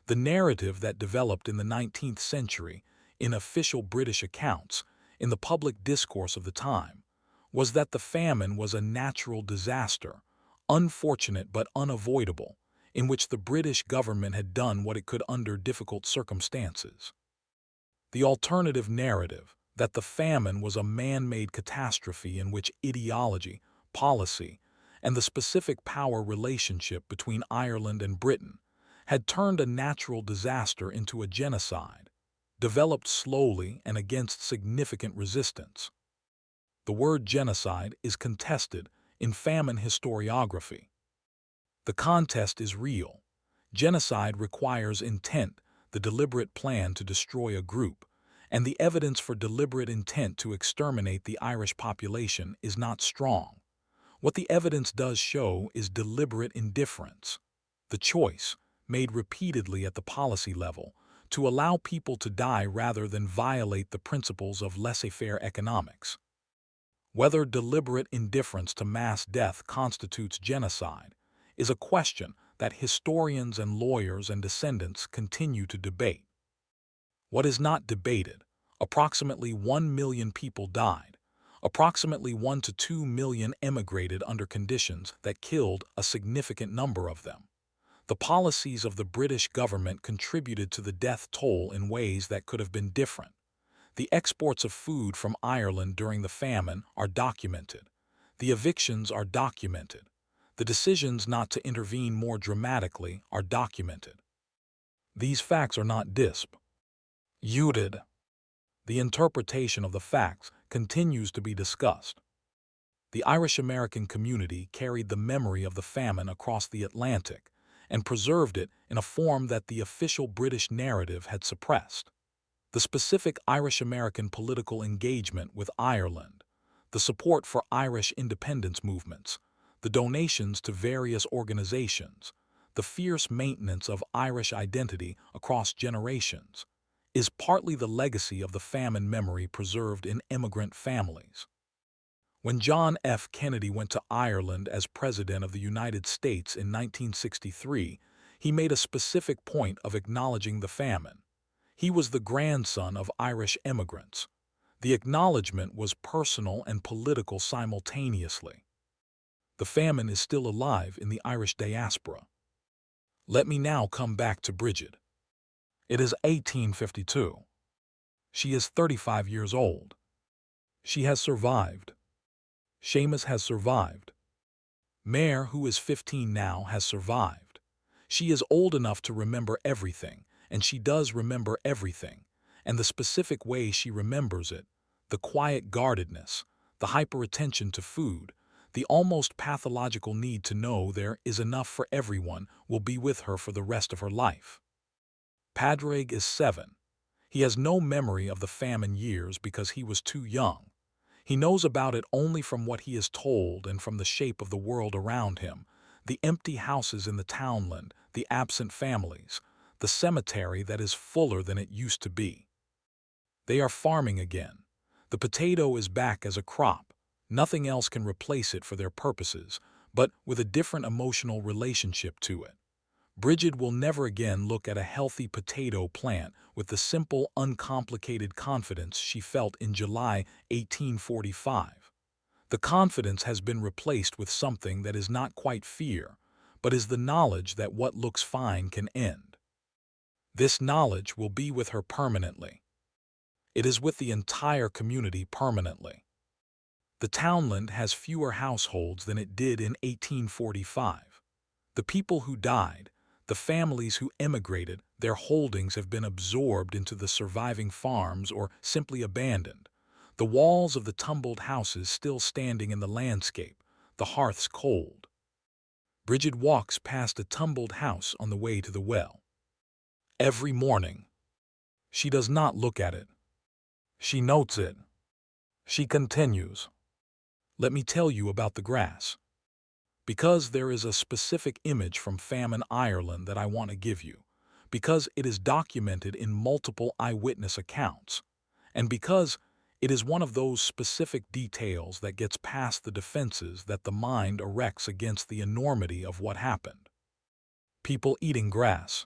[SPEAKER 1] The narrative that developed in the 19th century, in official British accounts, in the public discourse of the time, was that the famine was a natural disaster, unfortunate but unavoidable, in which the British government had done what it could under difficult circumstances. The alternative narrative, that the famine was a man-made catastrophe in which ideology, policy, and the specific power relationship between Ireland and Britain had turned a natural disaster into a genocide, developed slowly and against significant resistance. The word genocide is contested in famine historiography. The contest is real. Genocide requires intent, the deliberate plan to destroy a group, and the evidence for deliberate intent to exterminate the Irish population is not strong. What the evidence does show is deliberate indifference. The choice, made repeatedly at the policy level, to allow people to die rather than violate the principles of laissez-faire economics. Whether deliberate indifference to mass death constitutes genocide is a question that historians and lawyers and descendants continue to debate. What is not debated? Approximately 1 million people died. Approximately 1 to 2 million emigrated under conditions that killed a significant number of them. The policies of the British government contributed to the death toll in ways that could have been different. The exports of food from Ireland during the famine are documented. The evictions are documented. The decisions not to intervene more dramatically are documented. These facts are not disputed. The interpretation of the facts continues to be discussed. The Irish-American community carried the memory of the famine across the Atlantic and preserved it in a form that the official British narrative had suppressed. The specific Irish-American political engagement with Ireland, the support for Irish independence movements, the donations to various organizations, the fierce maintenance of Irish identity across generations, is partly the legacy of the famine memory preserved in immigrant families. When John F. Kennedy went to Ireland as President of the United States in 1963, he made a specific point of acknowledging the famine. He was the grandson of Irish immigrants. The acknowledgement was personal and political simultaneously. The famine is still alive in the Irish diaspora. Let me now come back to Brigid. It is 1852. She is 35 years old. She has survived. Seamus has survived. Mare, who is 15 now, has survived. She is old enough to remember everything, and she does remember everything, and the specific way she remembers it, the quiet guardedness, the hyper-attention to food, the almost pathological need to know there is enough for everyone will be with her for the rest of her life. Padraig is 7. He has no memory of the famine years because he was too young. He knows about it only from what he is told and from the shape of the world around him, the empty houses in the townland, the absent families, the cemetery that is fuller than it used to be. They are farming again. The potato is back as a crop. Nothing else can replace it for their purposes, but with a different emotional relationship to it. Brigid will never again look at a healthy potato plant with the simple, uncomplicated confidence she felt in July 1845. The confidence has been replaced with something that is not quite fear, but is the knowledge that what looks fine can end. This knowledge will be with her permanently. It is with the entire community permanently. The townland has fewer households than it did in 1845. The people who died, the families who emigrated, their holdings have been absorbed into the surviving farms or simply abandoned. The walls of the tumbled houses still standing in the landscape, the hearths cold. Brigid walks past a tumbled house on the way to the well. Every morning, she does not look at it. She notes it. She continues. Let me tell you about the grass. Because there is a specific image from famine Ireland that I want to give you, because it is documented in multiple eyewitness accounts, and because it is one of those specific details that gets past the defenses that the mind erects against the enormity of what happened. People eating grass.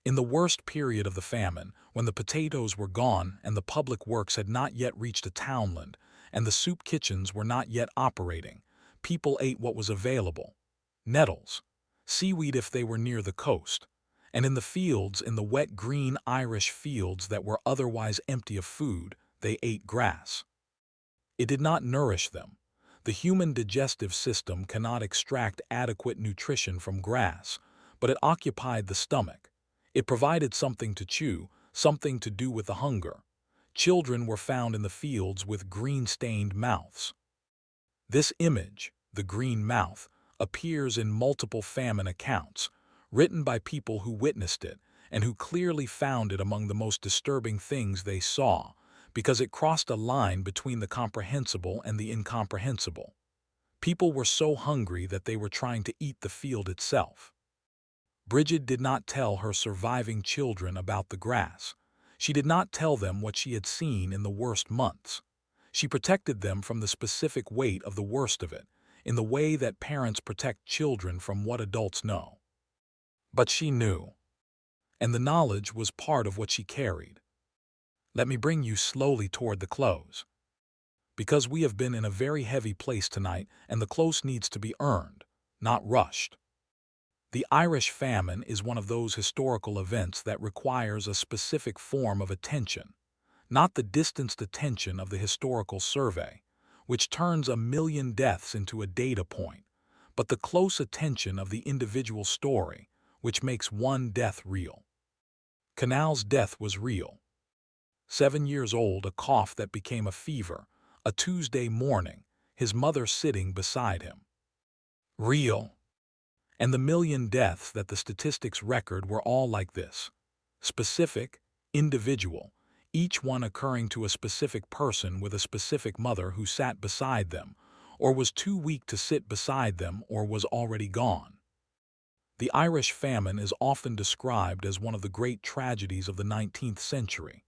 [SPEAKER 1] In the worst period of the famine, when the potatoes were gone and the public works had not yet reached a townland, and the soup kitchens were not yet operating, people ate what was available. Nettles, seaweed if they were near the coast, and in the fields, in the wet green Irish fields that were otherwise empty of food, they ate grass. It did not nourish them. The human digestive system cannot extract adequate nutrition from grass, but it occupied the stomach. It provided something to chew, something to do with the hunger. Children were found in the fields with green-stained mouths. This image, the green mouth, appears in multiple famine accounts, written by people who witnessed it and who clearly found it among the most disturbing things they saw, because it crossed a line between the comprehensible and the incomprehensible. People were so hungry that they were trying to eat the field itself. Brigid did not tell her surviving children about the grass. She did not tell them what she had seen in the worst months. She protected them from the specific weight of the worst of it, in the way that parents protect children from what adults know. But she knew, and the knowledge was part of what she carried. Let me bring you slowly toward the close. Because we have been in a very heavy place tonight, and the close needs to be earned, not rushed. The Irish Famine is one of those historical events that requires a specific form of attention, not the distanced attention of the historical survey, which turns 1,000,000 deaths into a data point, but the close attention of the individual story, which makes one death real. Canal's death was real. 7 years old, a cough that became a fever, a Tuesday morning, his mother sitting beside him. Real. And the 1,000,000 deaths that the statistics record were all like this. Specific, individual, each one occurring to a specific person with a specific mother who sat beside them, or was too weak to sit beside them, or was already gone. The Irish Famine is often described as one of the great tragedies of the 19th century.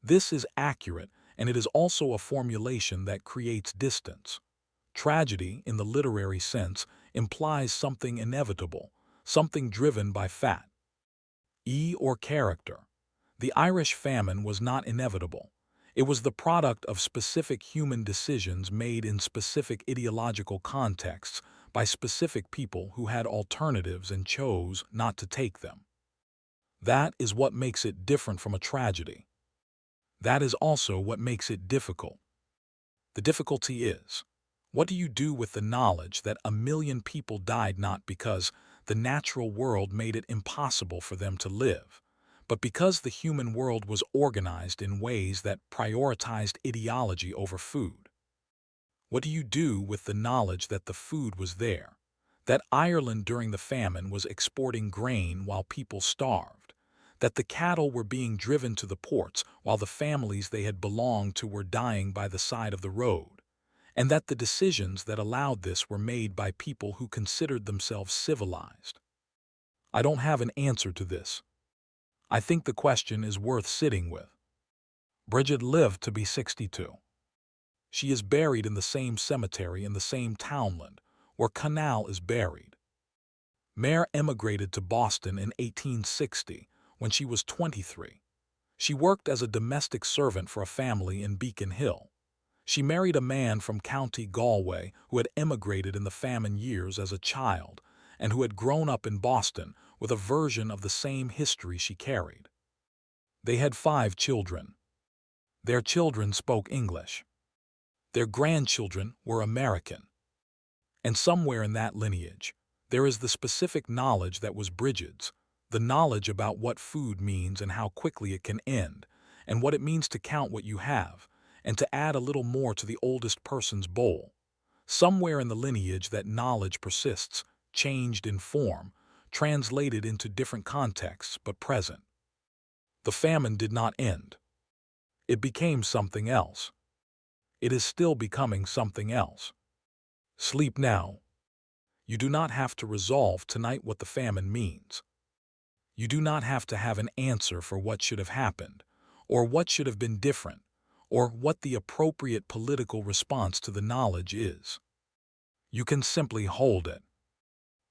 [SPEAKER 1] This is accurate, and it is also a formulation that creates distance. Tragedy, in the literary sense, implies something inevitable, something driven by fact or character. The Irish Famine was not inevitable. It was the product of specific human decisions made in specific ideological contexts by specific people who had alternatives and chose not to take them. That is what makes it different from a tragedy. That is also what makes it difficult. The difficulty is, what do you do with the knowledge that 1,000,000 people died not because the natural world made it impossible for them to live, but because the human world was organized in ways that prioritized ideology over food? What do you do with the knowledge that the food was there, that Ireland during the famine was exporting grain while people starved, that the cattle were being driven to the ports while the families they had belonged to were dying by the side of the road, and that the decisions that allowed this were made by people who considered themselves civilized? I don't have an answer to this. I think the question is worth sitting with. Brigid lived to be 62. She is buried in the same cemetery in the same townland where Canal is buried. Mare emigrated to Boston in 1860 when she was 23. She worked as a domestic servant for a family in Beacon Hill. She married a man from County Galway who had emigrated in the famine years as a child and who had grown up in Boston with a version of the same history she carried. They had 5 children. Their children spoke English. Their grandchildren were American. And somewhere in that lineage, there is the specific knowledge that was Brigid's, the knowledge about what food means and how quickly it can end, and what it means to count what you have, and to add a little more to the oldest person's bowl. Somewhere in the lineage that knowledge persists, changed in form, translated into different contexts, but present. The famine did not end. It became something else. It is still becoming something else. Sleep now. You do not have to resolve tonight what the famine means. You do not have to have an answer for what should have happened, or what should have been different, or what the appropriate political response to the knowledge is. You can simply hold it.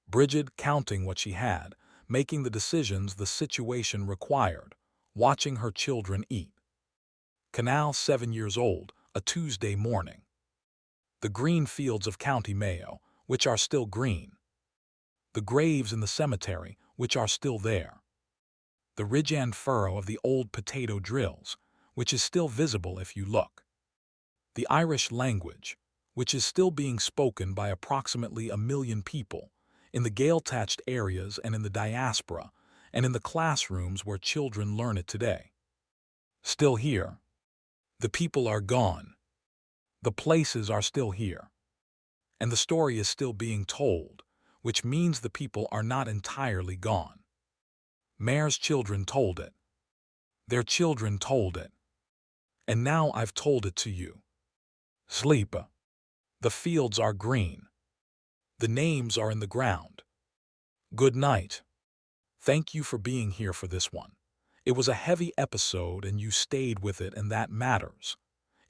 [SPEAKER 1] Brigid counting what she had, making the decisions the situation required, watching her children eat. Canal 7 years old, a Tuesday morning. The green fields of County Mayo, which are still green. The graves in the cemetery, which are still there. The ridge and furrow of the old potato drills, which is still visible if you look. The Irish language, which is still being spoken by approximately 1 million people, in the Gael-touched areas and in the diaspora, and in the classrooms where children learn it today. Still here. The people are gone. The places are still here. And the story is still being told, which means the people are not entirely gone. Mayor's children told it. Their children told it. And now I've told it to you. Sleep. The fields are green. The names are in the ground. Good night. Thank you for being here for this one. It was a heavy episode and you stayed with it, and that matters.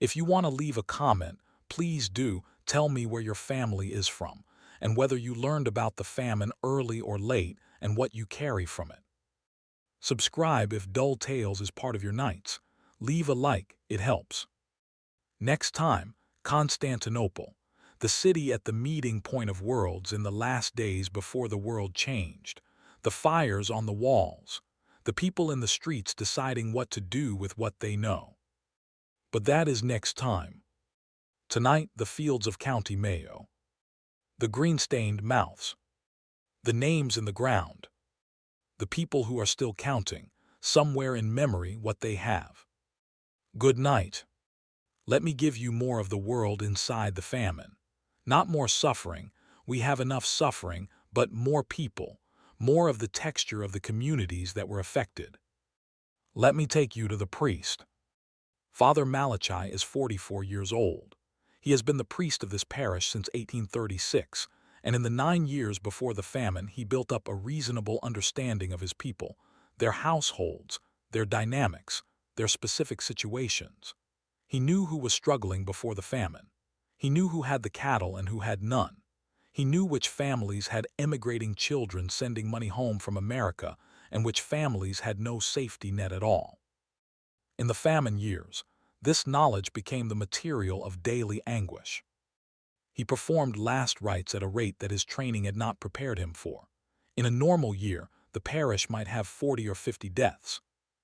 [SPEAKER 1] If you want to leave a comment, please do. Tell me where your family is from, and whether you learned about the famine early or late, and what you carry from it. Subscribe if Dull Tales is part of your nights. Leave a like, it helps. Next time, Constantinople, the city at the meeting point of worlds in the last days before the world changed. The fires on the walls, the people in the streets deciding what to do with what they know. But that is next time. Tonight, the fields of County Mayo. The green-stained mouths. The names in the ground. The people who are still counting, somewhere in memory, what they have. Good night. Let me give you more of the world inside the famine. Not more suffering, we have enough suffering, but more people, more of the texture of the communities that were affected. Let me take you to the priest. Father Malachi is 44 years old. He has been the priest of this parish since 1836, and in the 9 years before the famine he built up a reasonable understanding of his people, their households, their dynamics, their specific situations. He knew who was struggling before the famine. He knew who had the cattle and who had none. He knew which families had emigrating children sending money home from America and which families had no safety net at all. In the famine years, this knowledge became the material of daily anguish. He performed last rites at a rate that his training had not prepared him for. In a normal year, the parish might have 40 or 50 deaths.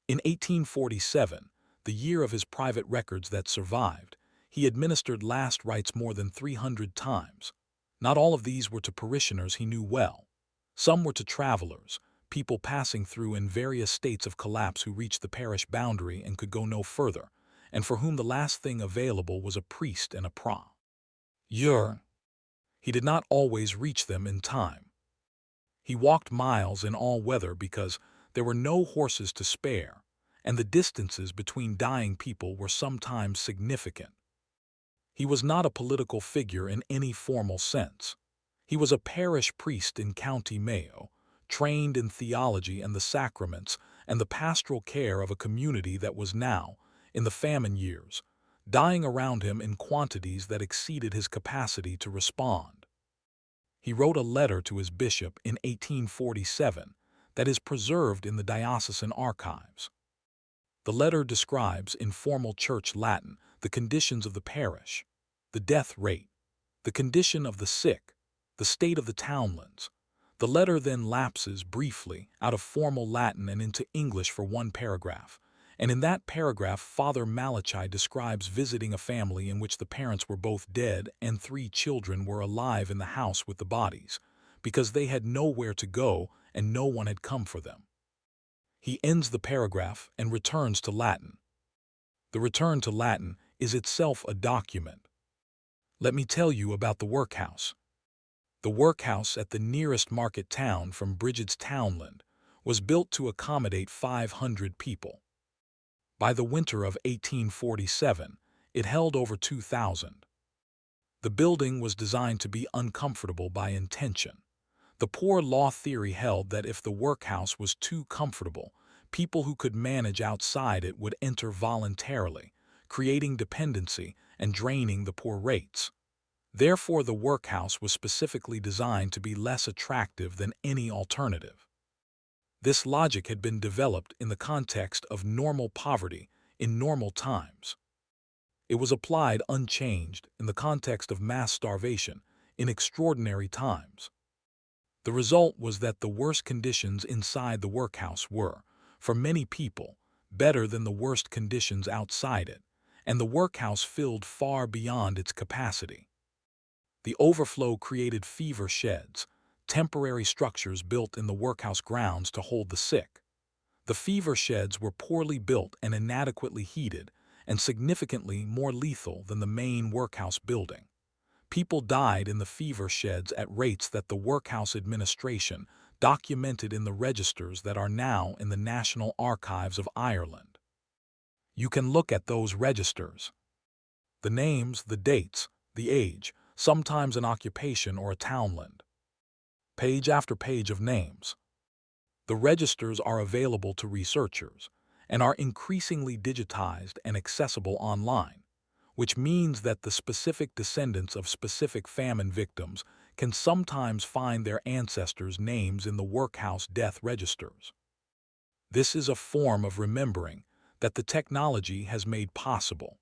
[SPEAKER 1] In 1847, the year of his private records that survived, he administered last rites more than 300 times. Not all of these were to parishioners he knew well. Some were to travelers, people passing through in various states of collapse who reached the parish boundary and could go no further, and for whom the last thing available was a priest and a prayer. He did not always reach them in time. He walked miles in all weather because there were no horses to spare, and the distances between dying people were sometimes significant. He was not a political figure in any formal sense. He was a parish priest in County Mayo, trained in theology and the sacraments and the pastoral care of a community that was now, in the famine years, dying around him in quantities that exceeded his capacity to respond. He wrote a letter to his bishop in 1847 that is preserved in the diocesan archives. The letter describes in formal church Latin the conditions of the parish, the death rate, the condition of the sick, the state of the townlands. The letter then lapses briefly out of formal Latin and into English for one paragraph, And in that paragraph, Father Malachi describes visiting a family in which the parents were both dead and 3 children were alive in the house with the bodies, because they had nowhere to go and no one had come for them. He ends the paragraph and returns to Latin. The return to Latin is itself a document. Let me tell you about the workhouse. The workhouse at the nearest market town from Brigid's townland was built to accommodate 500 people. By the winter of 1847, it held over 2,000. The building was designed to be uncomfortable by intention. The poor law theory held that if the workhouse was too comfortable, people who could manage outside it would enter voluntarily, creating dependency and draining the poor rates. Therefore, the workhouse was specifically designed to be less attractive than any alternative. This logic had been developed in the context of normal poverty in normal times. It was applied unchanged in the context of mass starvation in extraordinary times. The result was that the worst conditions inside the workhouse were, for many people, better than the worst conditions outside it, and the workhouse filled far beyond its capacity. The overflow created fever sheds, temporary structures built in the workhouse grounds to hold the sick. The fever sheds were poorly built and inadequately heated, and significantly more lethal than the main workhouse building. People died in the fever sheds at rates that the workhouse administration documented in the registers that are now in the National Archives of Ireland. You can look at those registers. The names, the dates, the age, sometimes an occupation or a townland. Page after page of names. The registers are available to researchers and are increasingly digitized and accessible online, which means that the specific descendants of specific famine victims can sometimes find their ancestors' names in the workhouse death registers. This is a form of remembering that the technology has made possible.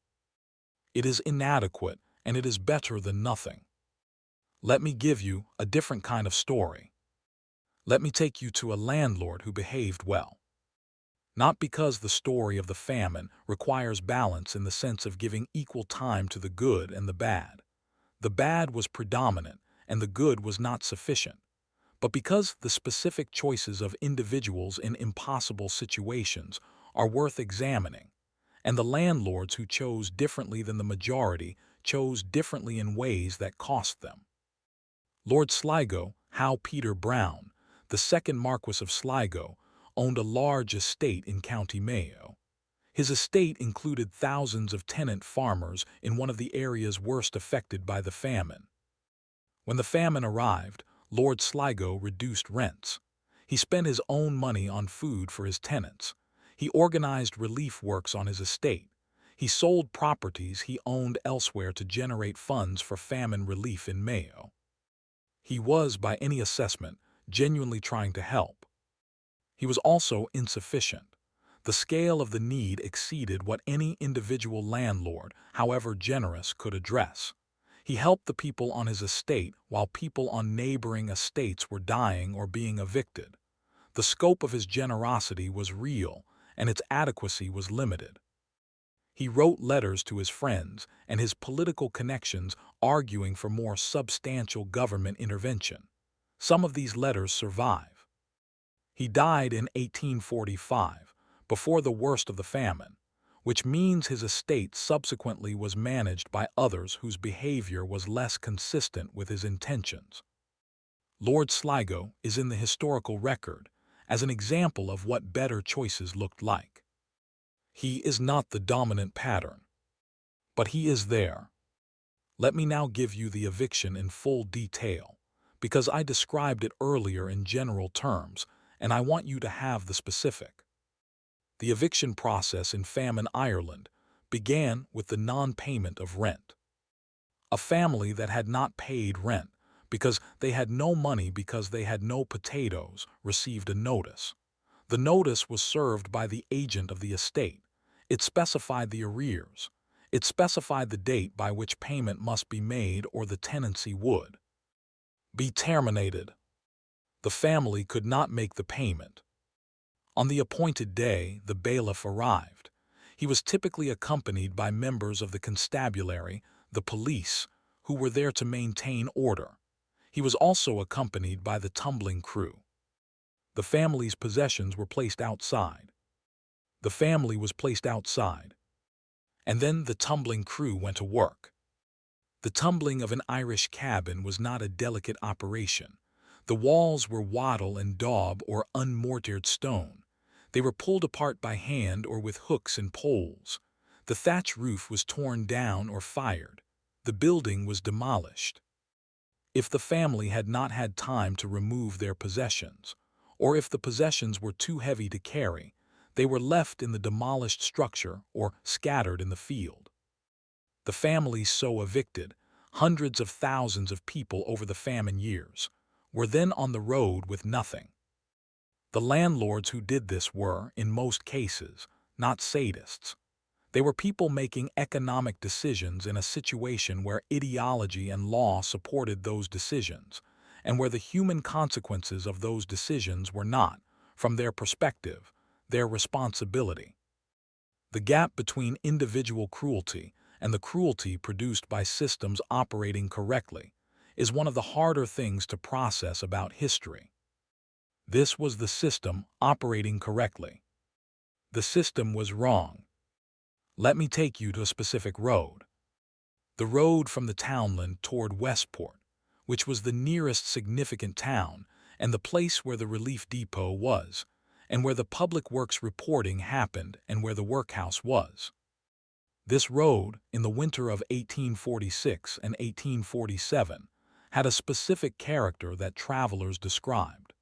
[SPEAKER 1] It is inadequate and it is better than nothing. Let me give you a different kind of story. Let me take you to a landlord who behaved well. Not because the story of the famine requires balance in the sense of giving equal time to the good and the bad. The bad was predominant and the good was not sufficient, but because the specific choices of individuals in impossible situations are worth examining, and the landlords who chose differently than the majority chose differently in ways that cost them. Lord Sligo, How Peter Brown, the second Marquess of Sligo, owned a large estate in County Mayo. His estate included thousands of tenant farmers in one of the areas worst affected by the famine. When the famine arrived, Lord Sligo reduced rents. He spent his own money on food for his tenants. He organized relief works on his estate. He sold properties he owned elsewhere to generate funds for famine relief in Mayo. He was, by any assessment, genuinely trying to help. He was also insufficient. The scale of the need exceeded what any individual landlord, however generous, could address. He helped the people on his estate while people on neighboring estates were dying or being evicted. The scope of his generosity was real, and its adequacy was limited. He wrote letters to his friends and his political connections arguing for more substantial government intervention. Some of these letters survive. He died in 1845, before the worst of the famine, which means his estate subsequently was managed by others whose behavior was less consistent with his intentions. Lord Sligo is in the historical record as an example of what better choices looked like. He is not the dominant pattern, but he is there. Let me now give you the eviction in full detail, because I described it earlier in general terms, and I want you to have the specific. The eviction process in famine Ireland began with the non-payment of rent. A family that had not paid rent because they had no money because they had no potatoes received a notice. The notice was served by the agent of the estate. It specified the arrears. It specified the date by which payment must be made or the tenancy would be terminated. The family could not make the payment. On the appointed day, the bailiff arrived. He was typically accompanied by members of the constabulary, the police, who were there to maintain order. He was also accompanied by the tumbling crew. The family's possessions were placed outside. The family was placed outside. And then the tumbling crew went to work. The tumbling of an Irish cabin was not a delicate operation. The walls were wattle and daub or unmortared stone. They were pulled apart by hand or with hooks and poles. The thatch roof was torn down or fired. The building was demolished. If the family had not had time to remove their possessions, or if the possessions were too heavy to carry, they were left in the demolished structure or scattered in the field. The families so evicted, hundreds of thousands of people over the famine years, were then on the road with nothing. The landlords who did this were, in most cases, not sadists. They were people making economic decisions in a situation where ideology and law supported those decisions, and where the human consequences of those decisions were not, from their perspective, their responsibility. The gap between individual cruelty and the cruelty produced by systems operating correctly is one of the harder things to process about history. This was the system operating correctly. The system was wrong. Let me take you to a specific road. The road from the townland toward Westport, which was the nearest significant town and the place where the relief depot was, and where the public works reporting happened and where the workhouse was. This road, in the winter of 1846 and 1847, had a specific character that travelers described.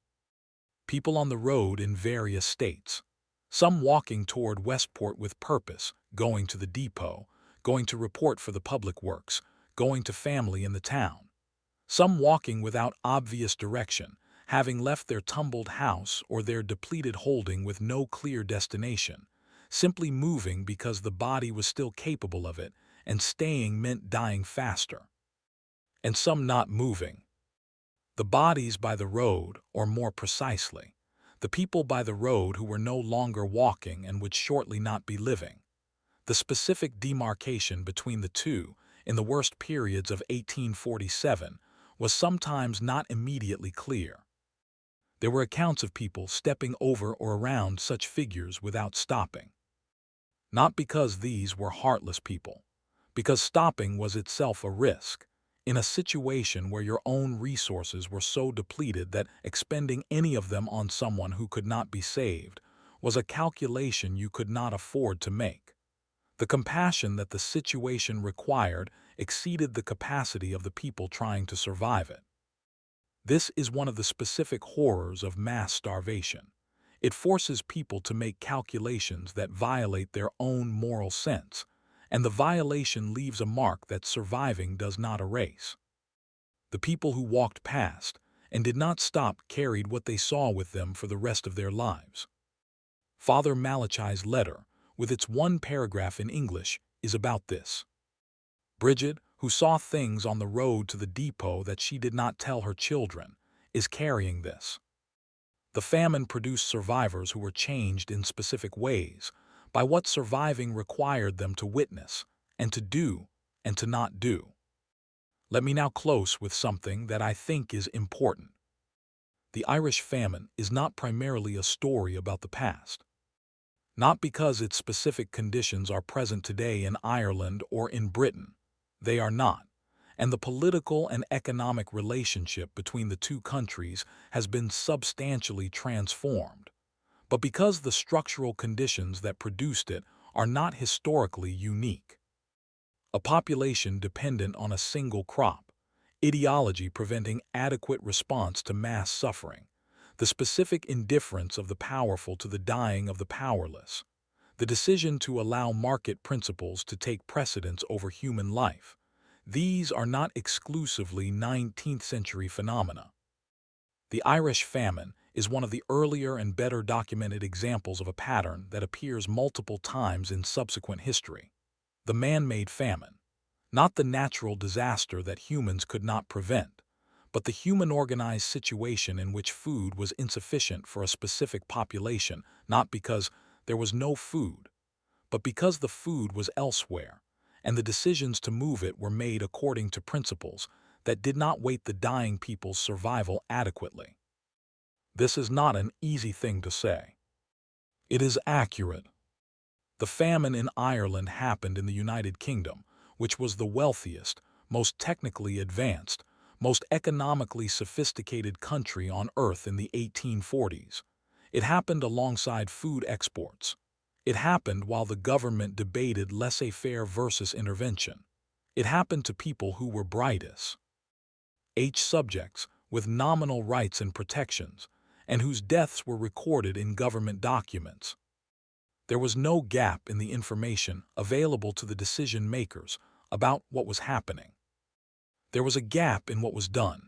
[SPEAKER 1] People on the road in various states, some walking toward Westport with purpose, going to the depot, going to report for the public works, going to family in the town. Some walking without obvious direction, having left their tumbled house or their depleted holding with no clear destination, simply moving because the body was still capable of it, and staying meant dying faster. And some not moving. The bodies by the road, or more precisely, the people by the road who were no longer walking and would shortly not be living. The specific demarcation between the two, in the worst periods of 1847, was sometimes not immediately clear. There were accounts of people stepping over or around such figures without stopping. Not because these were heartless people, because stopping was itself a risk, in a situation where your own resources were so depleted that expending any of them on someone who could not be saved was a calculation you could not afford to make. The compassion that the situation required exceeded the capacity of the people trying to survive it. This is one of the specific horrors of mass starvation. It forces people to make calculations that violate their own moral sense, and the violation leaves a mark that surviving does not erase. The people who walked past and did not stop carried what they saw with them for the rest of their lives. Father Malachi's letter, with its one paragraph in English, is about this. Brigid, who saw things on the road to the depot that she did not tell her children, is carrying this. The famine produced survivors who were changed in specific ways by what surviving required them to witness, and to do, and to not do. Let me now close with something that I think is important. The Irish famine is not primarily a story about the past. Not because its specific conditions are present today in Ireland or in Britain. They are not. And the political and economic relationship between the two countries has been substantially transformed. But because the structural conditions that produced it are not historically unique. A population dependent on a single crop, ideology preventing adequate response to mass suffering, the specific indifference of the powerful to the dying of the powerless, the decision to allow market principles to take precedence over human life, these are not exclusively 19th century phenomena. The Irish famine is one of the earlier and better documented examples of a pattern that appears multiple times in subsequent history. The man-made famine, not the natural disaster that humans could not prevent, but the human organized situation in which food was insufficient for a specific population, not because there was no food, but because the food was elsewhere, and the decisions to move it were made according to principles that did not weight the dying people's survival adequately. This is not an easy thing to say. It is accurate. The famine in Ireland happened in the United Kingdom, which was the wealthiest, most technically advanced, most economically sophisticated country on earth in the 1840s. It happened alongside food exports. It happened while the government debated laissez-faire versus intervention. It happened to people who were brightest subjects with nominal rights and protections, and whose deaths were recorded in government documents. There was no gap in the information available to the decision makers about what was happening. There was a gap in what was done.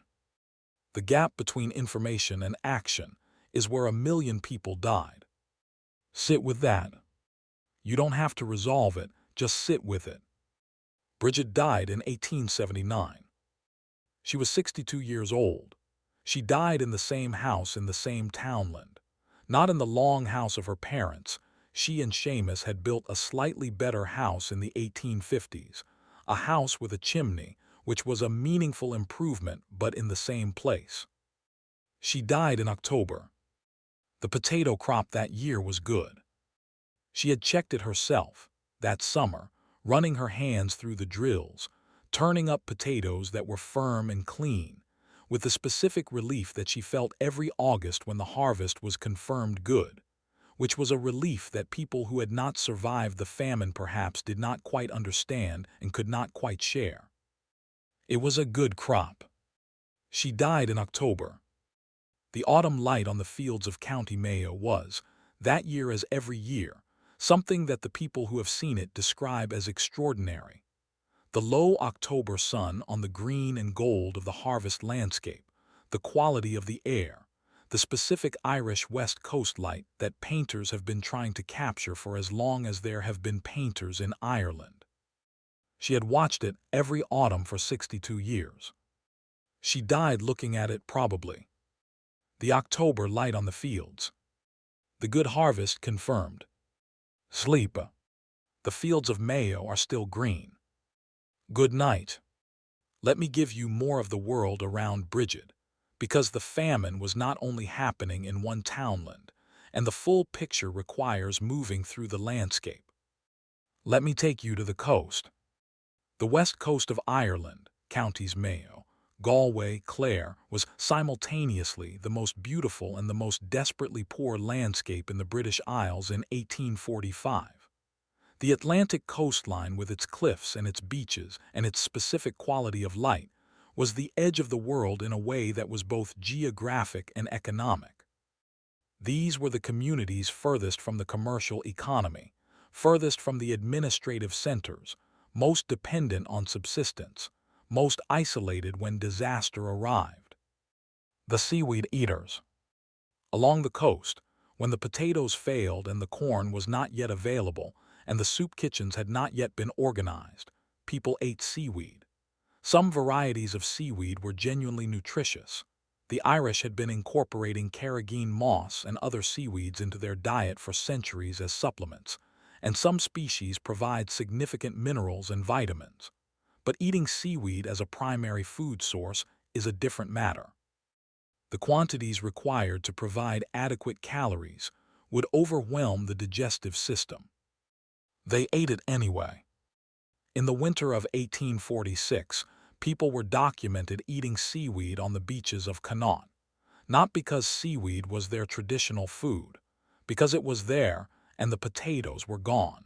[SPEAKER 1] The gap between information and action is where 1 million people died. Sit with that. You don't have to resolve it, just sit with it. Brigid died in 1879. She was 62 years old. She died in the same house in the same townland. Not in the long house of her parents. She and Seamus had built a slightly better house in the 1850s, a house with a chimney, which was a meaningful improvement but in the same place. She died in October. The potato crop that year was good. She had checked it herself, that summer, running her hands through the drills, turning up potatoes that were firm and clean, with the specific relief that she felt every August when the harvest was confirmed good, which was a relief that people who had not survived the famine perhaps did not quite understand and could not quite share. It was a good crop. She died in October. The autumn light on the fields of County Mayo was, that year as every year, something that the people who have seen it describe as extraordinary. The low October sun on the green and gold of the harvest landscape, the quality of the air, the specific Irish West Coast light that painters have been trying to capture for as long as there have been painters in Ireland. She had watched it every autumn for 62 years. She died looking at it probably. The October light on the fields. The good harvest confirmed. Sleep. The fields of Mayo are still green. Good night. Let me give you more of the world around Brigid, because the famine was not only happening in one townland, and the full picture requires moving through the landscape. Let me take you to the coast. The west coast of Ireland, counties Mayo, Galway, Clare, was simultaneously the most beautiful and the most desperately poor landscape in the British Isles in 1845. The Atlantic coastline with its cliffs and its beaches and its specific quality of light was the edge of the world in a way that was both geographic and economic. These were the communities furthest from the commercial economy, furthest from the administrative centers, most dependent on subsistence, most isolated when disaster arrived. The seaweed eaters. Along the coast, when the potatoes failed and the corn was not yet available, and the soup kitchens had not yet been organized, people ate seaweed. Some varieties of seaweed were genuinely nutritious. The Irish had been incorporating carrageen moss and other seaweeds into their diet for centuries as supplements, and some species provide significant minerals and vitamins. But eating seaweed as a primary food source is a different matter. The quantities required to provide adequate calories would overwhelm the digestive system. They ate it anyway. In the winter of 1846, people were documented eating seaweed on the beaches of Connaught, not because seaweed was their traditional food, because it was there and the potatoes were gone.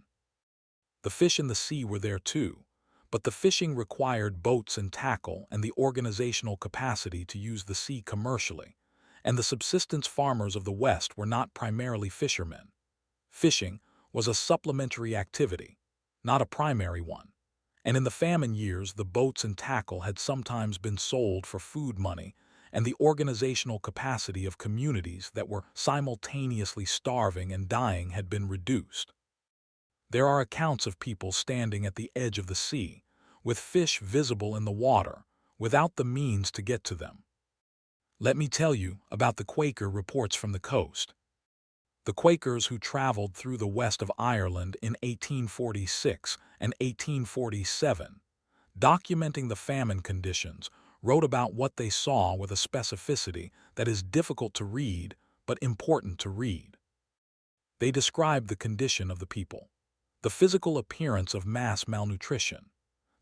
[SPEAKER 1] The fish in the sea were there too, but the fishing required boats and tackle and the organizational capacity to use the sea commercially, and the subsistence farmers of the West were not primarily fishermen. Fishing was a supplementary activity, not a primary one, and in the famine years the boats and tackle had sometimes been sold for food money, and the organizational capacity of communities that were simultaneously starving and dying had been reduced. There are accounts of people standing at the edge of the sea, with fish visible in the water, without the means to get to them. Let me tell you about the Quaker reports from the coast. The Quakers who traveled through the west of Ireland in 1846 and 1847, documenting the famine conditions, wrote about what they saw with a specificity that is difficult to read but important to read. They described the condition of the people, the physical appearance of mass malnutrition,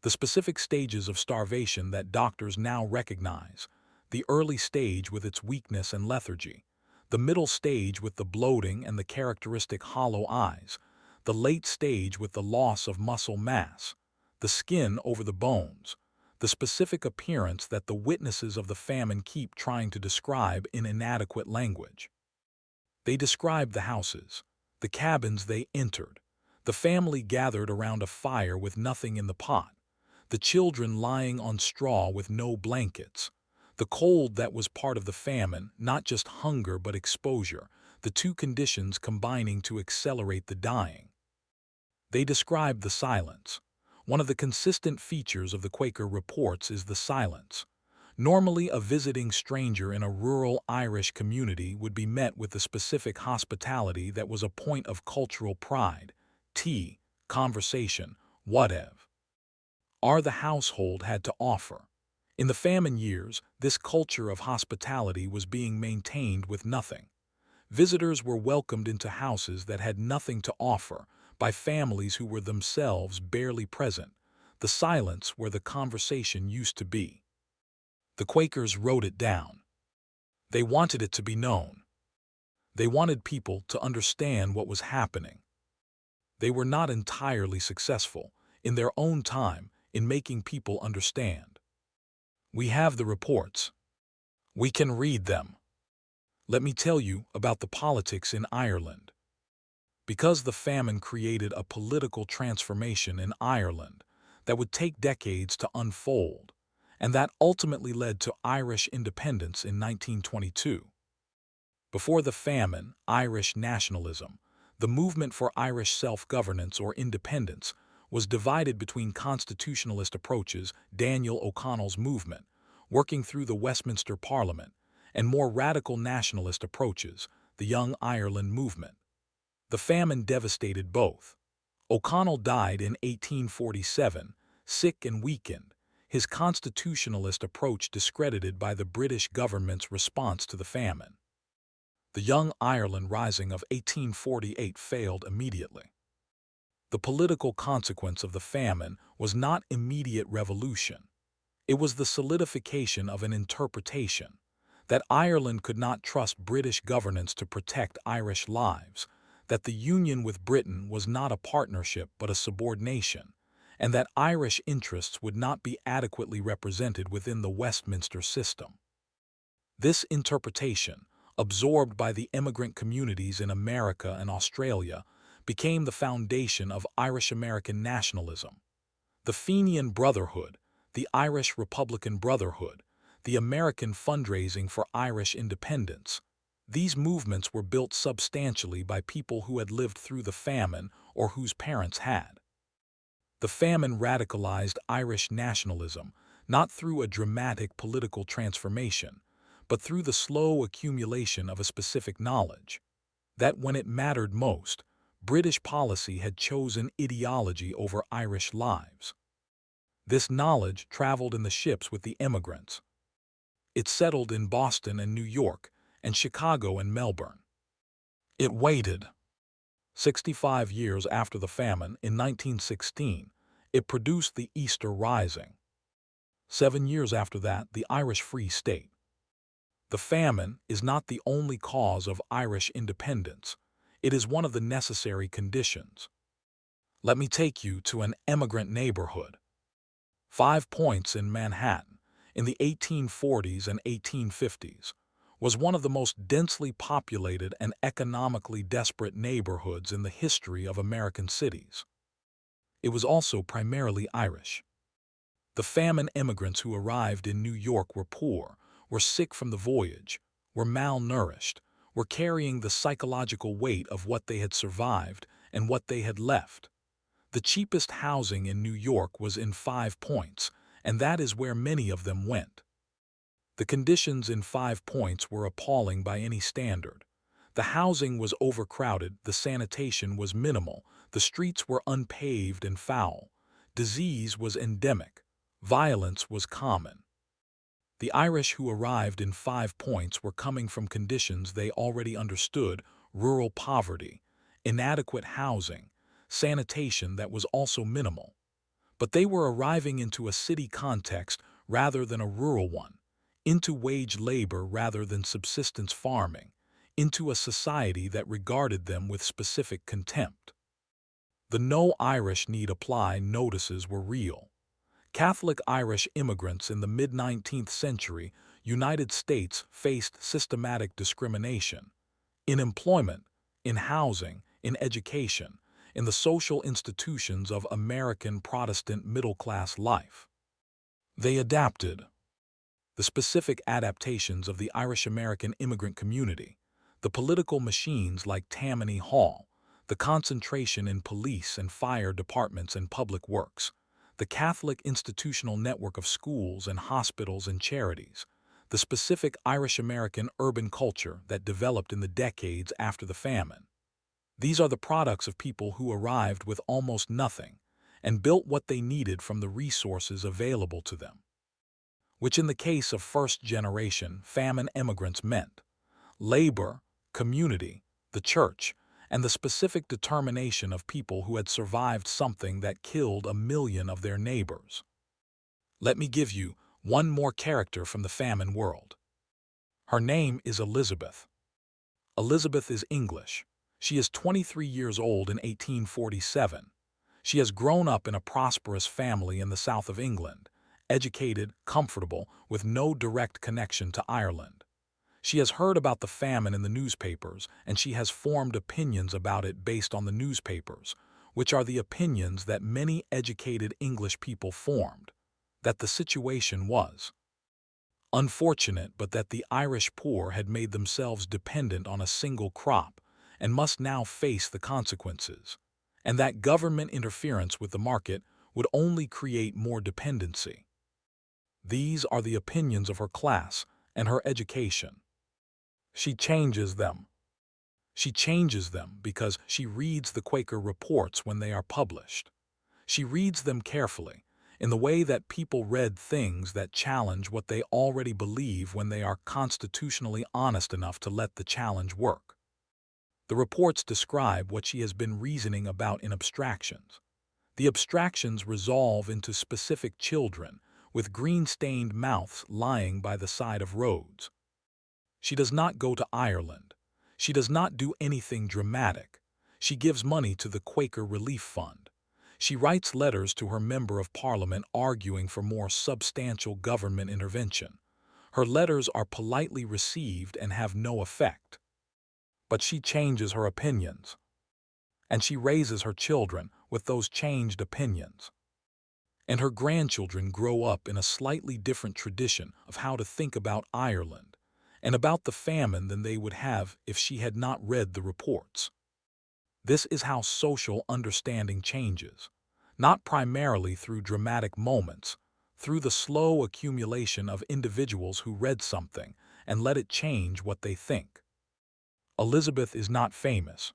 [SPEAKER 1] the specific stages of starvation that doctors now recognize, the early stage with its weakness and lethargy, the middle stage with the bloating and the characteristic hollow eyes, the late stage with the loss of muscle mass, the skin over the bones, the specific appearance that the witnesses of the famine keep trying to describe in inadequate language. They described the houses, the cabins they entered, the family gathered around a fire with nothing in the pot, the children lying on straw with no blankets, the cold that was part of the famine, not just hunger but exposure, the two conditions combining to accelerate the dying. They described the silence. One of the consistent features of the Quaker reports is the silence. Normally, a visiting stranger in a rural Irish community would be met with the specific hospitality that was a point of cultural pride: tea, conversation, whatever the household had to offer. In the famine years, this culture of hospitality was being maintained with nothing. Visitors were welcomed into houses that had nothing to offer by families who were themselves barely present, the silence where the conversation used to be. The Quakers wrote it down. They wanted it to be known. They wanted people to understand what was happening. They were not entirely successful, in their own time, in making people understand. We have the reports. We can read them. Let me tell you about the politics in Ireland. Because the famine created a political transformation in Ireland that would take decades to unfold, and that ultimately led to Irish independence in 1922. Before the famine, Irish nationalism, the movement for Irish self-governance or independence, was divided between constitutionalist approaches, Daniel O'Connell's movement, working through the Westminster Parliament, and more radical nationalist approaches, the Young Ireland movement. The famine devastated both. O'Connell died in 1847, sick and weakened, his constitutionalist approach discredited by the British government's response to the famine. The Young Ireland Rising of 1848 failed immediately. The political consequence of the famine was not immediate revolution. It was the solidification of an interpretation that Ireland could not trust British governance to protect Irish lives, that the union with Britain was not a partnership but a subordination, and that Irish interests would not be adequately represented within the Westminster system. This interpretation, absorbed by the immigrant communities in America and Australia, became the foundation of Irish-American nationalism. The Fenian Brotherhood, the Irish Republican Brotherhood, the American fundraising for Irish independence. These movements were built substantially by people who had lived through the famine or whose parents had. The famine radicalized Irish nationalism, not through a dramatic political transformation, but through the slow accumulation of a specific knowledge, that when it mattered most, British policy had chosen ideology over Irish lives. This knowledge traveled in the ships with the immigrants. It settled in Boston and New York, and Chicago and Melbourne. It waited. 65 years after the famine, in 1916, it produced the Easter Rising. 7 years after that, the Irish Free State. The famine is not the only cause of Irish independence. It is one of the necessary conditions. Let me take you to an emigrant neighborhood. 5 Points in Manhattan, in the 1840s and 1850s, was one of the most densely populated and economically desperate neighborhoods in the history of American cities. It was also primarily Irish. The famine immigrants who arrived in New York were poor, were sick from the voyage, were malnourished, were carrying the psychological weight of what they had survived and what they had left. The cheapest housing in New York was in 5 Points, and that is where many of them went. The conditions in 5 Points were appalling by any standard. The housing was overcrowded, the sanitation was minimal, the streets were unpaved and foul, disease was endemic, violence was common. The Irish who arrived in 5 Points were coming from conditions they already understood: rural poverty, inadequate housing, sanitation that was also minimal. But they were arriving into a city context rather than a rural one, into wage labor rather than subsistence farming, into a society that regarded them with specific contempt. The No Irish Need Apply notices were real. Catholic Irish immigrants in the mid-19th century United States faced systematic discrimination in employment, in housing, in education, in the social institutions of American Protestant middle-class life. They adapted. The specific adaptations of the Irish-American immigrant community, the political machines like Tammany Hall, the concentration in police and fire departments and public works, the Catholic institutional network of schools and hospitals and charities, the specific Irish-American urban culture that developed in the decades after the famine. These are the products of people who arrived with almost nothing and built what they needed from the resources available to them, which in the case of first-generation famine immigrants meant labor, community, the church, and the specific determination of people who had survived something that killed 1 million of their neighbors. Let me give you one more character from the famine world. Her name is Elizabeth. Elizabeth is English. She is 23 years old in 1847. She has grown up in a prosperous family in the south of England, educated, comfortable, with no direct connection to Ireland. She has heard about the famine in the newspapers, and she has formed opinions about it based on the newspapers, which are the opinions that many educated English people formed, that the situation was unfortunate, but that the Irish poor had made themselves dependent on a single crop and must now face the consequences, and that government interference with the market would only create more dependency. These are the opinions of her class and her education. She changes them. She changes them because she reads the Quaker reports when they are published. She reads them carefully, in the way that people read things that challenge what they already believe when they are constitutionally honest enough to let the challenge work. The reports describe what she has been reasoning about in abstractions. The abstractions resolve into specific children with green-stained mouths lying by the side of roads. She does not go to Ireland. She does not do anything dramatic. She gives money to the Quaker Relief Fund. She writes letters to her member of parliament arguing for more substantial government intervention. Her letters are politely received and have no effect. But she changes her opinions. And she raises her children with those changed opinions. And her grandchildren grow up in a slightly different tradition of how to think about Ireland and about the famine than they would have if she had not read the reports. This is how social understanding changes, not primarily through dramatic moments, through the slow accumulation of individuals who read something and let it change what they think. Elizabeth is not famous.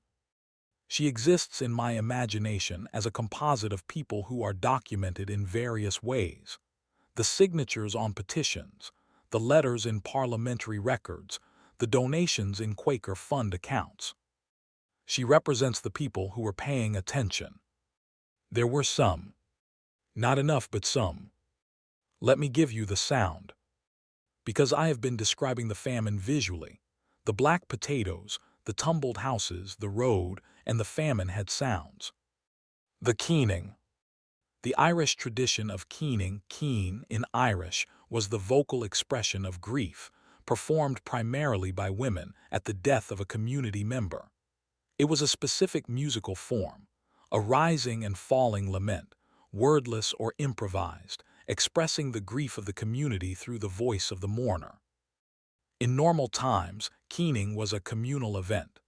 [SPEAKER 1] She exists in my imagination as a composite of people who are documented in various ways: the signatures on petitions, the letters in parliamentary records, the donations in Quaker fund accounts. She represents the people who were paying attention. There were some. Not enough, but some. Let me give you the sound. Because I have been describing the famine visually. The black potatoes, the tumbled houses, the road, and the famine had sounds. The keening. The Irish tradition of keening, keen in Irish, was the vocal expression of grief, performed primarily by women at the death of a community member. It was a specific musical form, a rising and falling lament, wordless or improvised, expressing the grief of the community through the voice of the mourner. In normal times, keening was a communal event.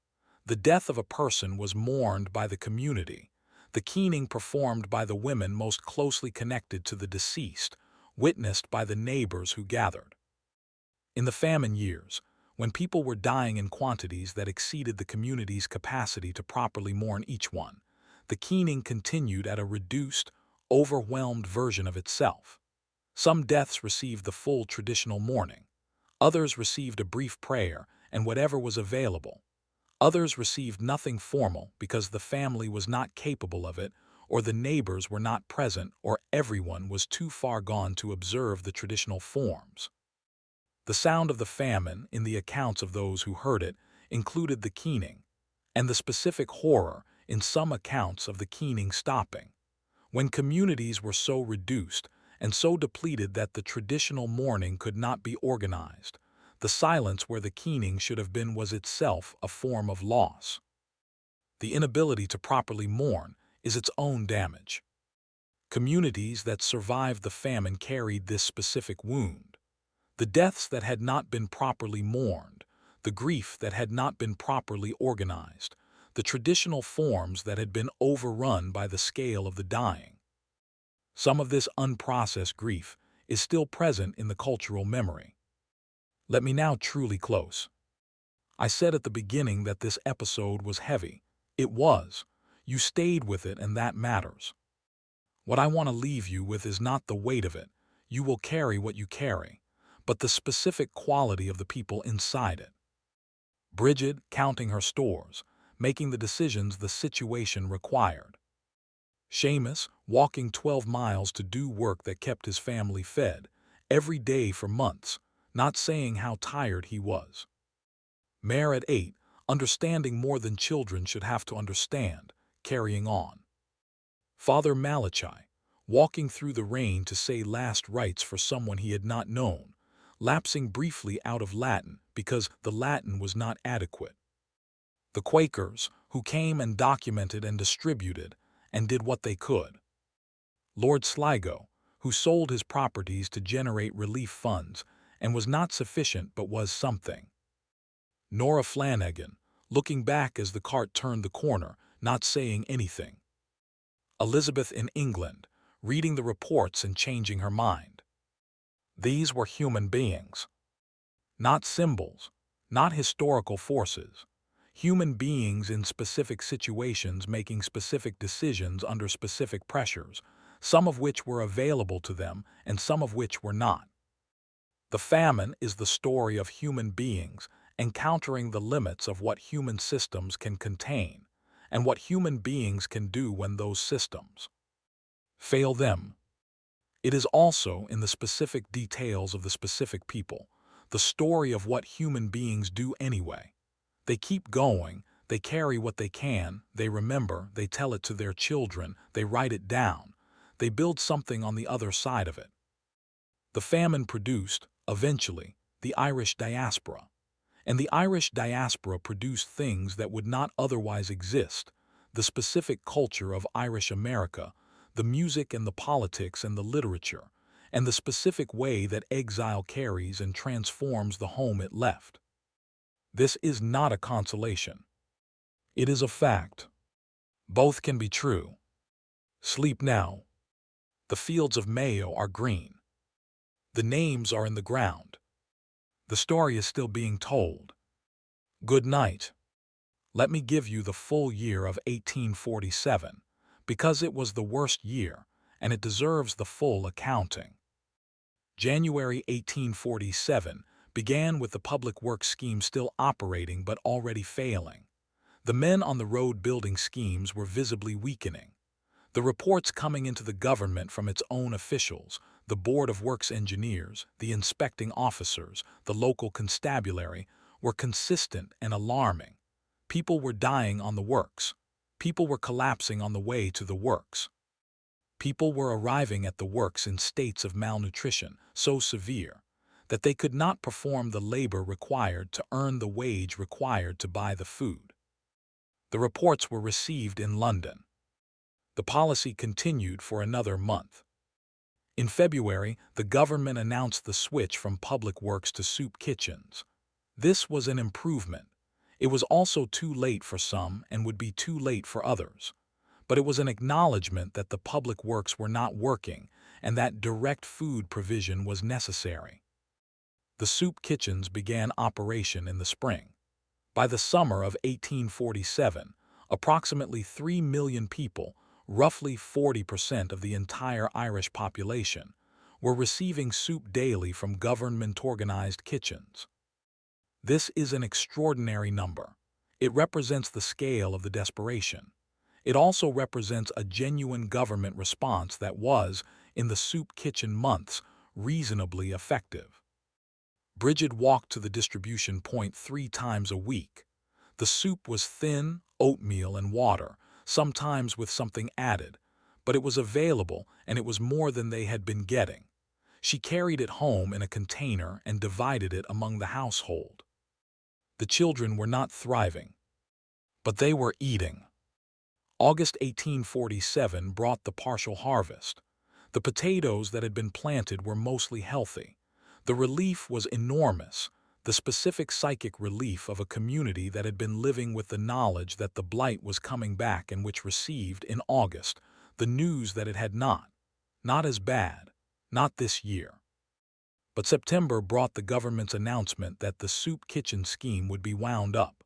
[SPEAKER 1] The death of a person was mourned by the community, the keening performed by the women most closely connected to the deceased, witnessed by the neighbors who gathered. In the famine years, when people were dying in quantities that exceeded the community's capacity to properly mourn each one, the keening continued at a reduced, overwhelmed version of itself. Some deaths received the full traditional mourning. Others received a brief prayer and whatever was available. Others received nothing formal because the family was not capable of it, or the neighbors were not present, or everyone was too far gone to observe the traditional forms. The sound of the famine, in the accounts of those who heard it, included the keening, and the specific horror, in some accounts, of the keening stopping. When communities were so reduced and so depleted that the traditional mourning could not be organized, the silence where the keening should have been was itself a form of loss. The inability to properly mourn is its own damage. Communities that survived the famine carried this specific wound. The deaths that had not been properly mourned, the grief that had not been properly organized, the traditional forms that had been overrun by the scale of the dying. Some of this unprocessed grief is still present in the cultural memory. Let me now truly close. I said at the beginning that this episode was heavy. It was. You stayed with it, and that matters. What I want to leave you with is not the weight of it. You will carry what you carry, but the specific quality of the people inside it. Brigid counting her stores, making the decisions the situation required. Seamus walking 12 miles to do work that kept his family fed, every day for months, not saying how tired he was. Mare at 8, understanding more than children should have to understand, carrying on. Father Malachi, walking through the rain to say last rites for someone he had not known, lapsing briefly out of Latin because the Latin was not adequate. The Quakers, who came and documented and distributed and did what they could. Lord Sligo, who sold his properties to generate relief funds and was not sufficient but was something. Nora Flanagan, looking back as the cart turned the corner, not saying anything. Elizabeth in England, reading the reports and changing her mind. These were human beings. Not symbols, not historical forces. Human beings in specific situations making specific decisions under specific pressures, some of which were available to them and some of which were not. The famine is the story of human beings encountering the limits of what human systems can contain and what human beings can do when those systems fail them. It is also in the specific details of the specific people, the story of what human beings do anyway. They keep going, they carry what they can, they remember, they tell it to their children, they write it down, they build something on the other side of it. The famine produced, eventually, the Irish diaspora. And the Irish diaspora produced things that would not otherwise exist, the specific culture of Irish America, the music and the politics and the literature, and the specific way that exile carries and transforms the home it left. This is not a consolation. It is a fact. Both can be true. Sleep now. The fields of Mayo are green. The names are in the ground. The story is still being told. Good night. Let me give you the full year of 1847, because it was the worst year, and it deserves the full accounting. January 1847 began with the public works scheme still operating but already failing. The men on the road building schemes were visibly weakening. The reports coming into the government from its own officials, the Board of Works engineers, the inspecting officers, the local constabulary, were consistent and alarming. People were dying on the works. People were collapsing on the way to the works. People were arriving at the works in states of malnutrition so severe that they could not perform the labor required to earn the wage required to buy the food. The reports were received in London. The policy continued for another month. In February, the government announced the switch from public works to soup kitchens. This was an improvement. It was also too late for some and would be too late for others. But it was an acknowledgement that the public works were not working and that direct food provision was necessary. The soup kitchens began operation in the spring. By the summer of 1847, approximately 3 million people, roughly 40% of the entire Irish population, were receiving soup daily from government-organized kitchens. This is an extraordinary number. It represents the scale of the desperation. It also represents a genuine government response that was, in the soup kitchen months, reasonably effective. Brigid walked to the distribution point 3 times a week. The soup was thin, oatmeal and water, sometimes with something added, but it was available and it was more than they had been getting. She carried it home in a container and divided it among the household. The children were not thriving, but they were eating. August 1847 brought the partial harvest. The potatoes that had been planted were mostly healthy. The relief was enormous, the specific psychic relief of a community that had been living with the knowledge that the blight was coming back and which received, in August, the news that it had not as bad, not this year. But September brought the government's announcement that the soup kitchen scheme would be wound up.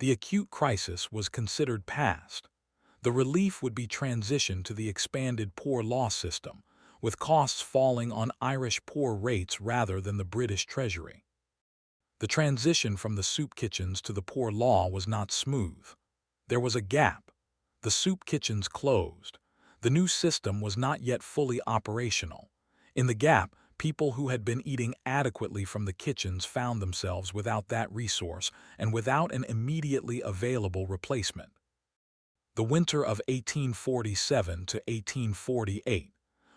[SPEAKER 1] The acute crisis was considered past. The relief would be transitioned to the expanded poor law system, with costs falling on Irish poor rates rather than the British Treasury. The transition from the soup kitchens to the poor law was not smooth. There was a gap. The soup kitchens closed. The new system was not yet fully operational. In the gap, people who had been eating adequately from the kitchens found themselves without that resource and without an immediately available replacement. The winter of 1847 to 1848,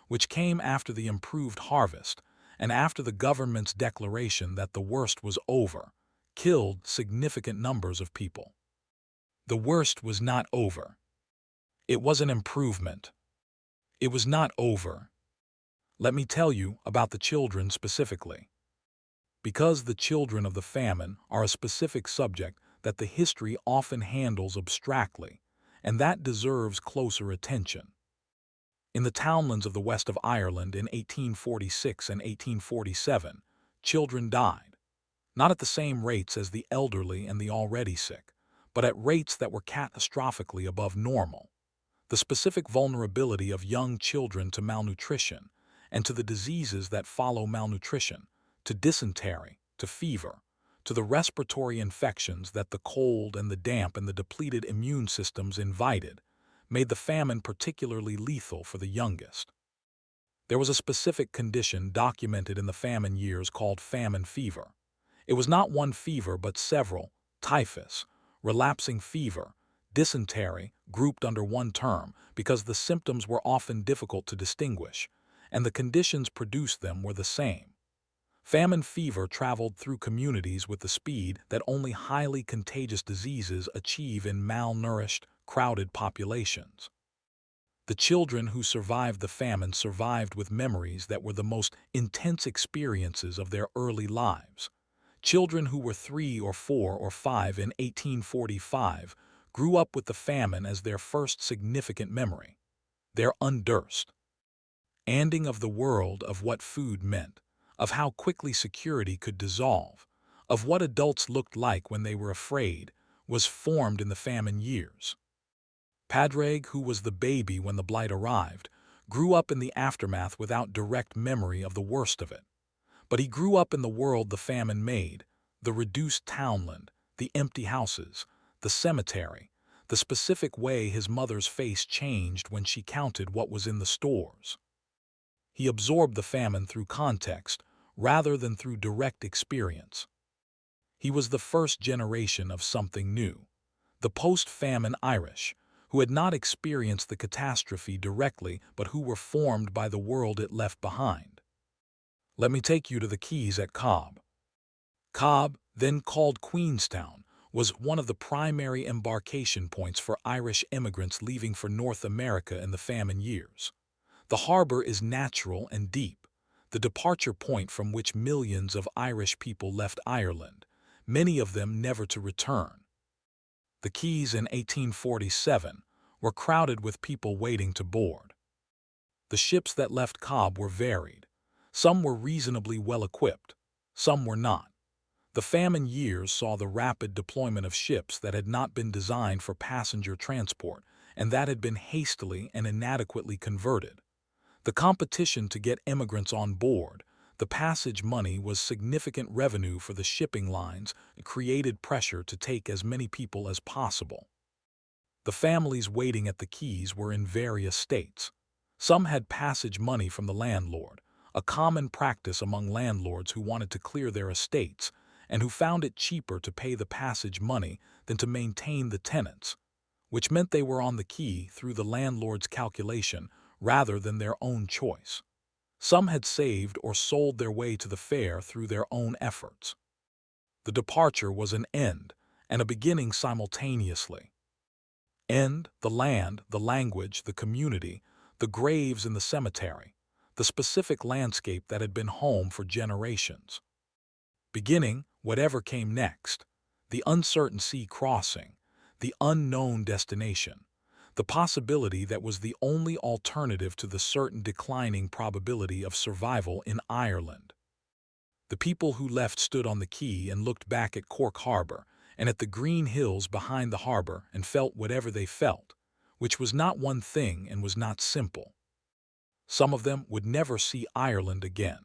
[SPEAKER 1] which came after the improved harvest and after the government's declaration that the worst was over, killed significant numbers of people. The worst was not over. It was an improvement. It was not over. Let me tell you about the children specifically. Because the children of the famine are a specific subject that the history often handles abstractly, and that deserves closer attention. In the townlands of the west of Ireland in 1846 and 1847, children died, not at the same rates as the elderly and the already sick, but at rates that were catastrophically above normal. The specific vulnerability of young children to malnutrition and to the diseases that follow malnutrition, to dysentery, to fever, to the respiratory infections that the cold and the damp and the depleted immune systems invited, made the famine particularly lethal for the youngest. There was a specific condition documented in the famine years called famine fever. It was not one fever but several: typhus, relapsing fever, dysentery, grouped under one term because the symptoms were often difficult to distinguish, and the conditions produced them were the same. Famine fever traveled through communities with the speed that only highly contagious diseases achieve in malnourished, crowded populations. The children who survived the famine survived with memories that were the most intense experiences of their early lives. Children who were 3 or 4 or 5 in 1845 grew up with the famine as their first significant memory, their understanding of the world, of what food meant, of how quickly security could dissolve, of what adults looked like when they were afraid, was formed in the famine years. Padraig, who was the baby when the blight arrived, grew up in the aftermath without direct memory of the worst of it. But he grew up in the world the famine made, the reduced townland, the empty houses, the cemetery, the specific way his mother's face changed when she counted what was in the stores. He absorbed the famine through context rather than through direct experience. He was the first generation of something new, the post-famine Irish, who had not experienced the catastrophe directly but who were formed by the world it left behind. Let me take you to the quays at Cobb. Cobb, then called Queenstown, was one of the primary embarkation points for Irish immigrants leaving for North America in the famine years. The harbor is natural and deep, the departure point from which millions of Irish people left Ireland, many of them never to return. The quays in 1847 were crowded with people waiting to board. The ships that left Cobb were varied. Some were reasonably well equipped, some were not. The famine years saw the rapid deployment of ships that had not been designed for passenger transport and that had been hastily and inadequately converted. The competition to get immigrants on board, the passage money was significant revenue for the shipping lines and created pressure to take as many people as possible. The families waiting at the quays were in various states. Some had passage money from the landlord, a common practice among landlords who wanted to clear their estates and who found it cheaper to pay the passage money than to maintain the tenants, which meant they were on the quay through the landlord's calculation rather than their own choice. Some had saved or sold their way to the fare through their own efforts. The departure was an end and a beginning simultaneously. End, the land, the language, the community, the graves in the cemetery, the specific landscape that had been home for generations. Beginning, whatever came next, the uncertain sea crossing, the unknown destination, the possibility that was the only alternative to the certain declining probability of survival in Ireland. The people who left stood on the quay and looked back at Cork Harbour and at the green hills behind the harbour and felt whatever they felt, which was not one thing and was not simple. Some of them would never see Ireland again.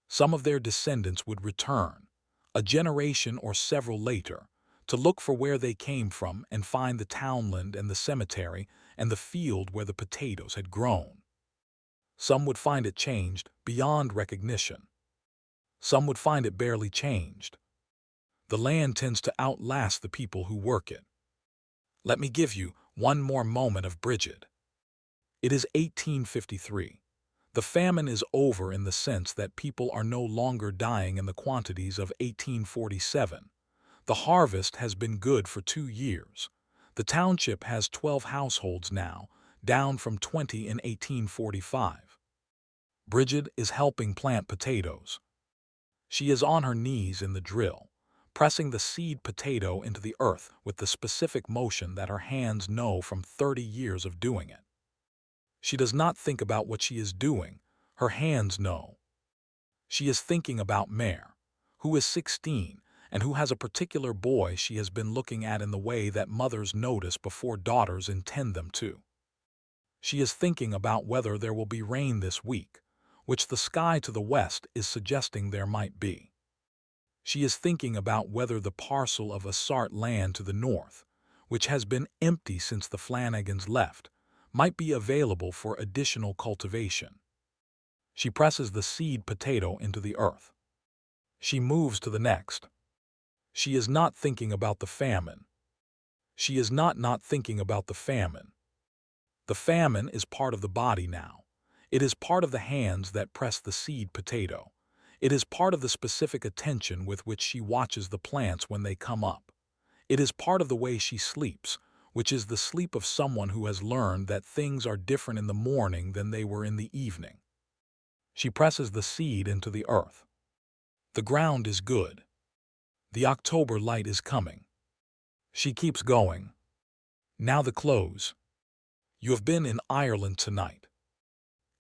[SPEAKER 1] Some of their descendants would return, a generation or several later, to look for where they came from and find the townland and the cemetery and the field where the potatoes had grown. Some would find it changed beyond recognition. Some would find it barely changed. The land tends to outlast the people who work it. Let me give you one more moment of Brigid. It is 1853. The famine is over in the sense that people are no longer dying in the quantities of 1847. The harvest has been good for 2 years. The township has 12 households now, down from 20 in 1845. Brigid is helping plant potatoes. She is on her knees in the drill, pressing the seed potato into the earth with the specific motion that her hands know from 30 years of doing it. She does not think about what she is doing, her hands know. She is thinking about Mare, who is 16 and who has a particular boy she has been looking at in the way that mothers notice before daughters intend them to. She is thinking about whether there will be rain this week, which the sky to the west is suggesting there might be. She is thinking about whether the parcel of Assart land to the north, which has been empty since the Flanagans left, might be available for additional cultivation. She presses the seed potato into the earth. She moves to the next. She is not thinking about the famine. She is not thinking about the famine. The famine is part of the body now. It is part of the hands that press the seed potato. It is part of the specific attention with which she watches the plants when they come up. It is part of the way she sleeps, which is the sleep of someone who has learned that things are different in the morning than they were in the evening. She presses the seed into the earth. The ground is good. The October light is coming. She keeps going. Now the close. You have been in Ireland tonight.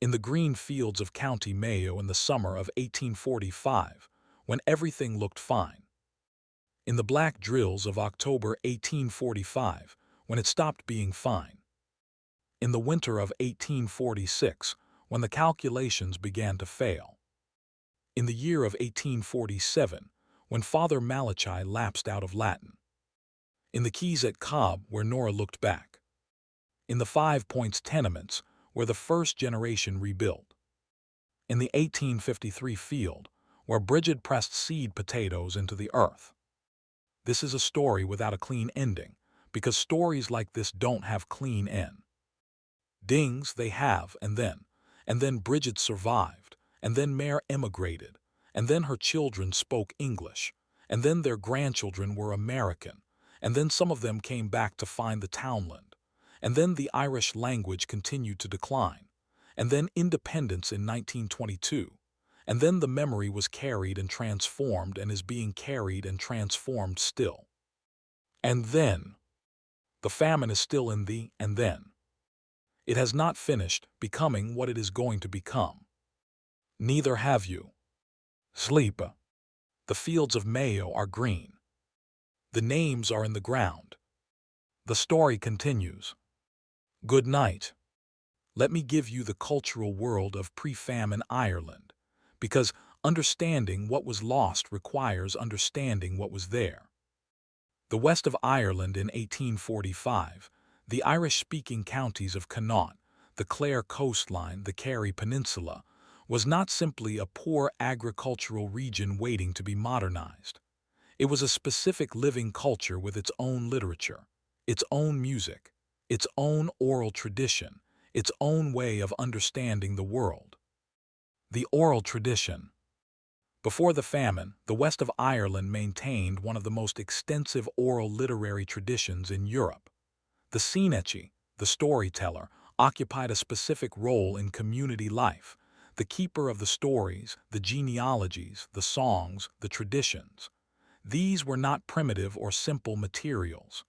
[SPEAKER 1] In the green fields of County Mayo in the summer of 1845, when everything looked fine. In the black drills of October 1845, when it stopped being fine. In the winter of 1846, when the calculations began to fail. In the year of 1847, when Father Malachi lapsed out of Latin. In the quays at Cobb, where Nora looked back. In the 5 Points tenements, where the first generation rebuilt. In the 1853 field, where Brigid pressed seed potatoes into the earth. This is a story without a clean ending, because stories like this don't have clean endings. They have, and then Brigid survived, and then Mare emigrated, and then her children spoke English, and then their grandchildren were American, and then some of them came back to find the townland, and then the Irish language continued to decline, and then independence in 1922, and then the memory was carried and transformed and is being carried and transformed still. And then, the famine is still in the and then. It has not finished becoming what it is going to become. Neither have you. Sleep. The fields of Mayo are green. The names are in the ground. The story continues. Good night. Let me give you the cultural world of pre-famine Ireland, because understanding what was lost requires understanding what was there. The west of Ireland in 1845, the Irish-speaking counties of Connaught, the Clare coastline, the Kerry Peninsula, was not simply a poor agricultural region waiting to be modernized. It was a specific living culture with its own literature, its own music, its own oral tradition, its own way of understanding the world. The oral tradition. Before the famine, the west of Ireland maintained one of the most extensive oral literary traditions in Europe. The Seanachie, the storyteller, occupied a specific role in community life, the keeper of the stories, the genealogies, the songs, the traditions. These were not primitive or simple materials.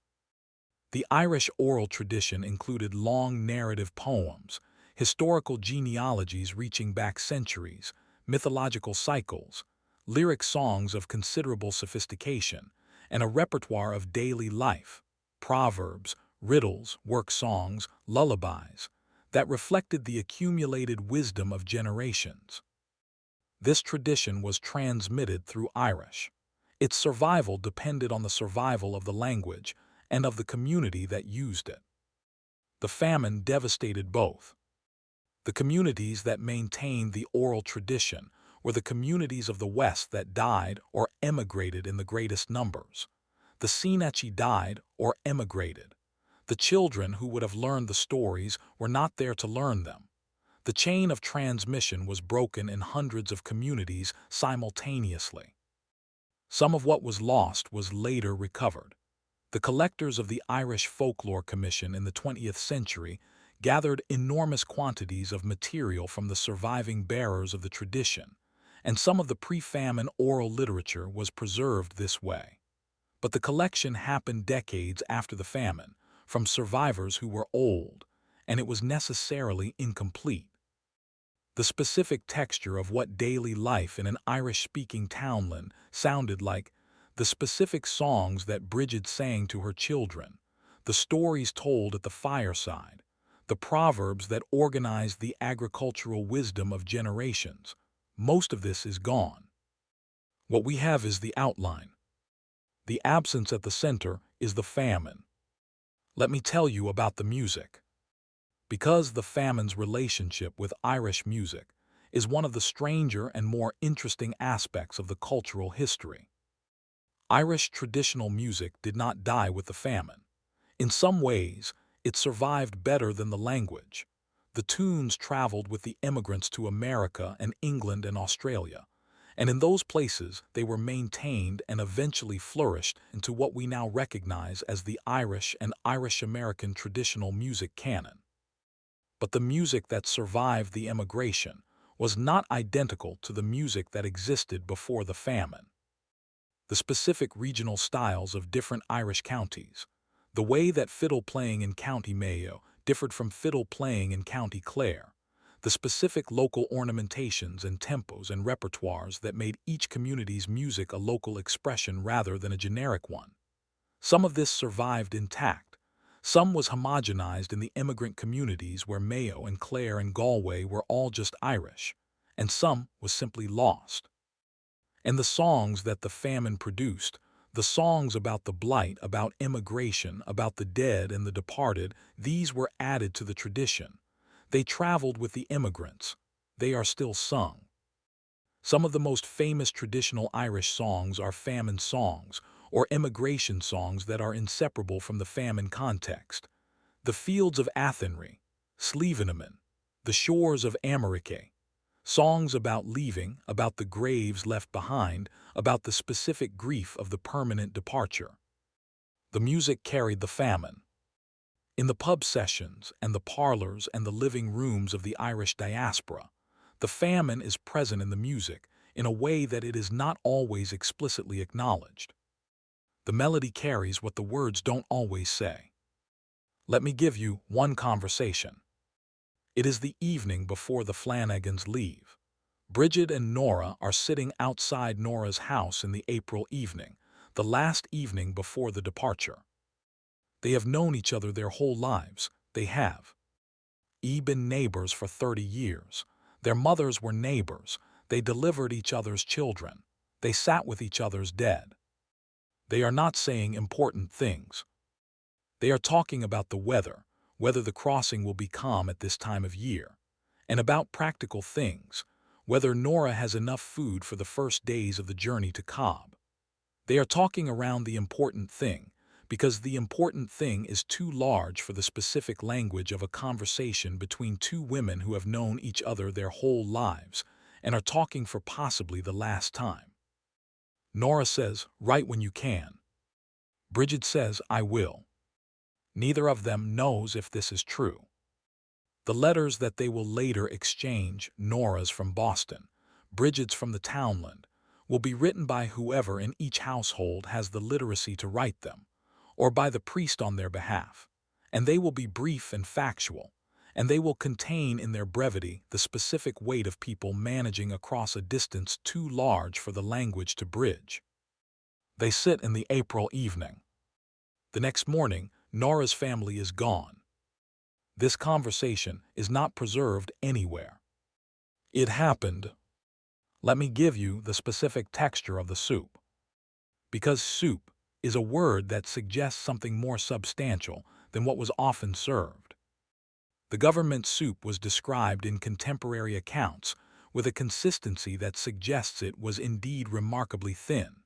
[SPEAKER 1] The Irish oral tradition included long narrative poems, historical genealogies reaching back centuries, mythological cycles, lyric songs of considerable sophistication, and a repertoire of daily life, proverbs, riddles, work songs, lullabies, that reflected the accumulated wisdom of generations. This tradition was transmitted through Irish. Its survival depended on the survival of the language and of the community that used it. The famine devastated both. The communities that maintained the oral tradition were the communities of the West that died or emigrated in the greatest numbers. The Seanachie died or emigrated. The children who would have learned the stories were not there to learn them. The chain of transmission was broken in hundreds of communities simultaneously. Some of what was lost was later recovered. The collectors of the Irish Folklore Commission in the 20th century gathered enormous quantities of material from the surviving bearers of the tradition, and some of the pre-famine oral literature was preserved this way. But the collection happened decades after the famine, from survivors who were old, and it was necessarily incomplete. The specific texture of what daily life in an Irish-speaking townland sounded like, the specific songs that Brigid sang to her children, the stories told at the fireside, the proverbs that organized the agricultural wisdom of generations, most of this is gone. What we have is the outline. The absence at the center is the famine. Let me tell you about the music. Because the famine's relationship with Irish music is one of the stranger and more interesting aspects of the cultural history. Irish traditional music did not die with the famine. In some ways, it survived better than the language. The tunes traveled with the immigrants to America and England and Australia, and in those places they were maintained and eventually flourished into what we now recognize as the Irish and Irish-American traditional music canon. But the music that survived the emigration was not identical to the music that existed before the famine. The specific regional styles of different Irish counties, the way that fiddle playing in County Mayo differed from fiddle playing in County Clare, the specific local ornamentations and tempos and repertoires that made each community's music a local expression rather than a generic one. Some of this survived intact. Some was homogenized in the immigrant communities where Mayo and Clare and Galway were all just Irish, and some was simply lost. And the songs that the famine produced, the songs about the blight, about immigration, about the dead and the departed, these were added to the tradition. They traveled with the immigrants. They are still sung. Some of the most famous traditional Irish songs are famine songs, or immigration songs that are inseparable from the famine context. The fields of Athenry, Slievenamin, the shores of America, songs about leaving, about the graves left behind, about the specific grief of the permanent departure. The music carried the famine. In the pub sessions and the parlors and the living rooms of the Irish diaspora, the famine is present in the music in a way that it is not always explicitly acknowledged. The melody carries what the words don't always say. Let me give you one conversation. It is the evening before the Flanagans leave. Brigid and Nora are sitting outside Nora's house in the April evening, the last evening before the departure. They have known each other their whole lives. They have been neighbors for 30 years. Their mothers were neighbors. They delivered each other's children. They sat with each other's dead. They are not saying important things. They are talking about the weather, whether the crossing will be calm at this time of year, and about practical things, whether Nora has enough food for the first days of the journey to Cobb. They are talking around the important thing, because the important thing is too large for the specific language of a conversation between two women who have known each other their whole lives and are talking for possibly the last time. Nora says, "Write when you can." Brigid says, "I will." Neither of them knows if this is true. The letters that they will later exchange, Nora's from Boston, Brigid's from the townland, will be written by whoever in each household has the literacy to write them, or by the priest on their behalf, and they will be brief and factual, and they will contain in their brevity the specific weight of people managing across a distance too large for the language to bridge. They sit in the April evening. The next morning, Nora's family is gone. This conversation is not preserved anywhere. It happened. Let me give you the specific texture of the soup. Because soup is a word that suggests something more substantial than what was often served. The government soup was described in contemporary accounts with a consistency that suggests it was indeed remarkably thin.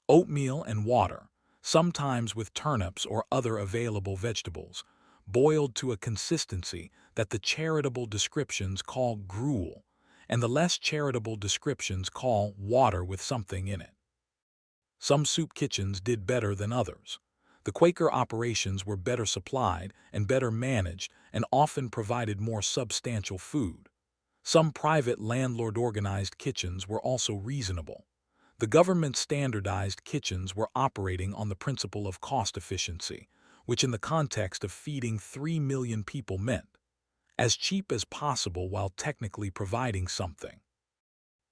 [SPEAKER 1] Oatmeal and water, sometimes with turnips or other available vegetables, boiled to a consistency that the charitable descriptions call gruel, and the less charitable descriptions call water with something in it. Some soup kitchens did better than others. The Quaker operations were better supplied and better managed and often provided more substantial food. Some private landlord-organized kitchens were also reasonable. The government standardized kitchens were operating on the principle of cost efficiency, which in the context of feeding 3 million people meant as cheap as possible while technically providing something.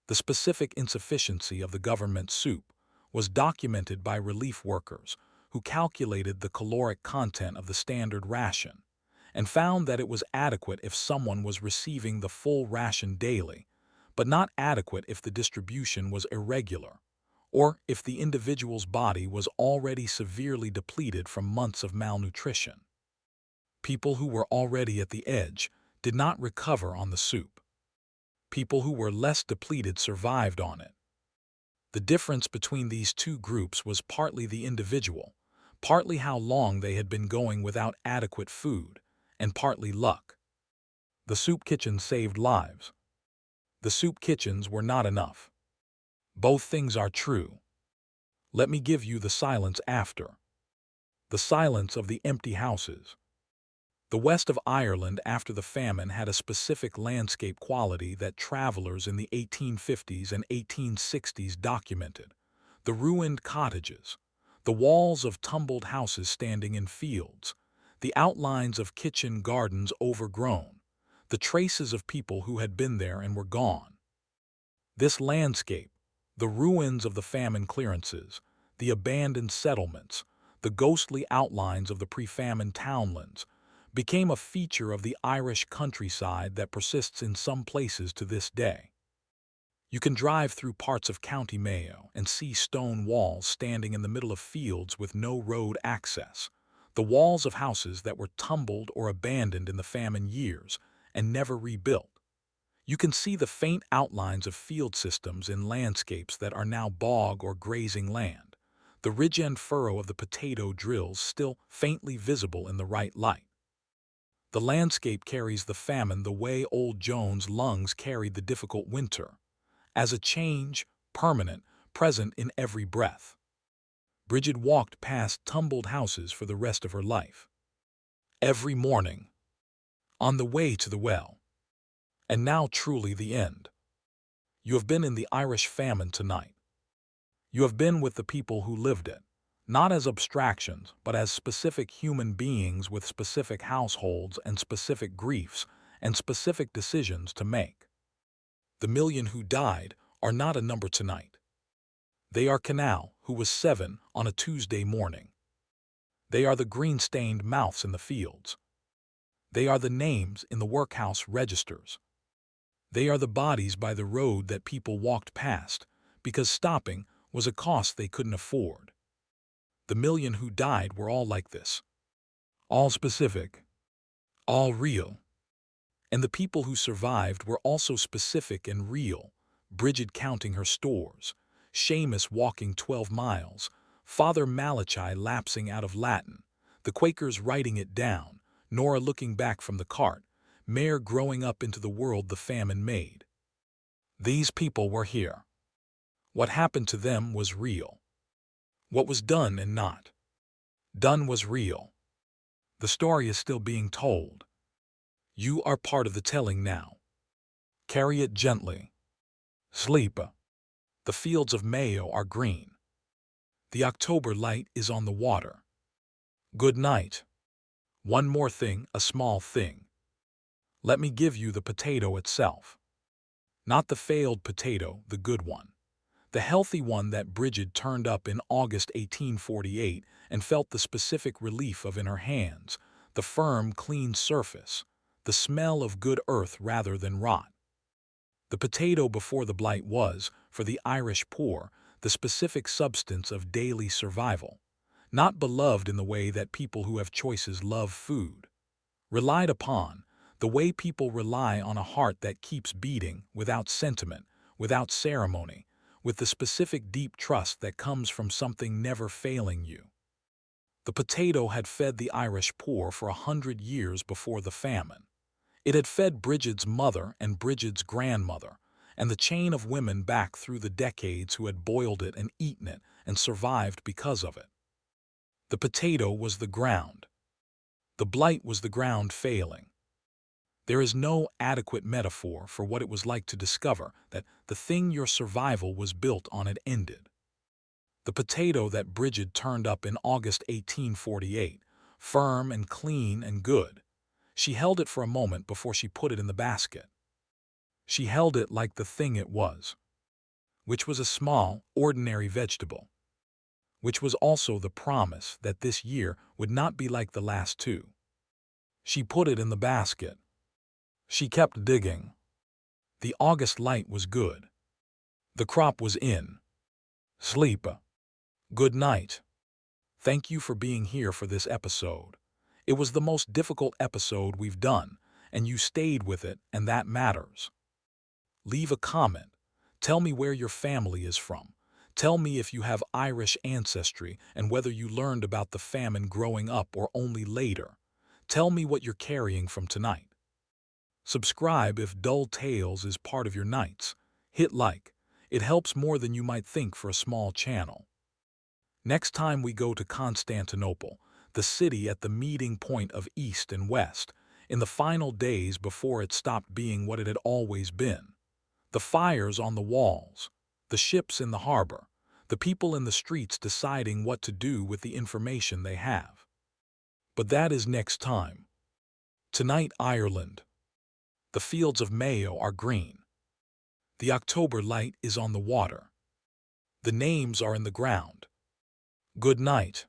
[SPEAKER 1] The specific insufficiency of the government soup was documented by relief workers who calculated the caloric content of the standard ration and found that it was adequate if someone was receiving the full ration daily, but not adequate if the distribution was irregular, or if the individual's body was already severely depleted from months of malnutrition. People who were already at the edge did not recover on the soup. People who were less depleted survived on it. The difference between these two groups was partly the individual, partly how long they had been going without adequate food, and partly luck. The soup kitchen saved lives. The soup kitchens were not enough. Both things are true. Let me give you the silence after. The silence of the empty houses. The west of Ireland after the famine had a specific landscape quality that travelers in the 1850s and 1860s documented. The ruined cottages, the walls of tumbled houses standing in fields, the outlines of kitchen gardens overgrown, the traces of people who had been there and were gone. This landscape, the ruins of the famine clearances, the abandoned settlements, the ghostly outlines of the pre-famine townlands, became a feature of the Irish countryside that persists in some places to this day. You can drive through parts of County Mayo and see stone walls standing in the middle of fields with no road access, the walls of houses that were tumbled or abandoned in the famine years and never rebuilt. You can see the faint outlines of field systems in landscapes that are now bog or grazing land, the ridge and furrow of the potato drills still faintly visible in the right light. The landscape carries the famine the way old Joan's lungs carried the difficult winter, as a change, permanent, present in every breath. Brigid walked past tumbled houses for the rest of her life. Every morning, on the way to the well. And now truly the end. You have been in the Irish famine tonight. You have been with the people who lived it, not as abstractions, but as specific human beings with specific households and specific griefs and specific decisions to make. The million who died are not a number tonight. They are Canal, who was 7 on a Tuesday morning. They are the green-stained mouths in the fields. They are the names in the workhouse registers. They are the bodies by the road that people walked past, because stopping was a cost they couldn't afford. The million who died were all like this. All specific. All real. And the people who survived were also specific and real. Brigid counting her stores, Seamus walking 12 miles, Father Malachi lapsing out of Latin, the Quakers writing it down, Nora looking back from the cart, Mare growing up into the world the famine made. These people were here. What happened to them was real. What was done and not done was real. The story is still being told. You are part of the telling now. Carry it gently. Sleep. The fields of Mayo are green. The October light is on the water. Good night. One more thing, a small thing. Let me give you the potato itself. Not the failed potato, the good one. The healthy one that Brigid turned up in August 1848 and felt the specific relief of in her hands, the firm, clean surface, the smell of good earth rather than rot. The potato before the blight was, for the Irish poor, the specific substance of daily survival, not beloved in the way that people who have choices love food. Relied upon, the way people rely on a heart that keeps beating, without sentiment, without ceremony, with the specific deep trust that comes from something never failing you. The potato had fed the Irish poor for 100 years before the famine. It had fed Brigid's mother and Brigid's grandmother, and the chain of women back through the decades who had boiled it and eaten it and survived because of it. The potato was the ground. The blight was the ground failing. There is no adequate metaphor for what it was like to discover that the thing your survival was built on had ended. The potato that Brigid turned up in August 1848, firm and clean and good. She held it for a moment before she put it in the basket. She held it like the thing it was, which was a small, ordinary vegetable, which was also the promise that this year would not be like the last two. She put it in the basket. She kept digging. The August light was good. The crop was in. Sleep. Good night. Thank you for being here for this episode. It was the most difficult episode we've done, and you stayed with it, and that matters. Leave a comment. Tell me where your family is from. Tell me if you have Irish ancestry and whether you learned about the famine growing up or only later. Tell me what you're carrying from tonight. Subscribe if Dull Tales is part of your nights. Hit like. It helps more than you might think for a small channel. Next time we go to Constantinople, the city at the meeting point of East and West, in the final days before it stopped being what it had always been. The fires on the walls, the ships in the harbor, the people in the streets deciding what to do with the information they have. But that is next time. Tonight, Ireland. The fields of Mayo are green. The October light is on the water. The names are in the ground. Good night.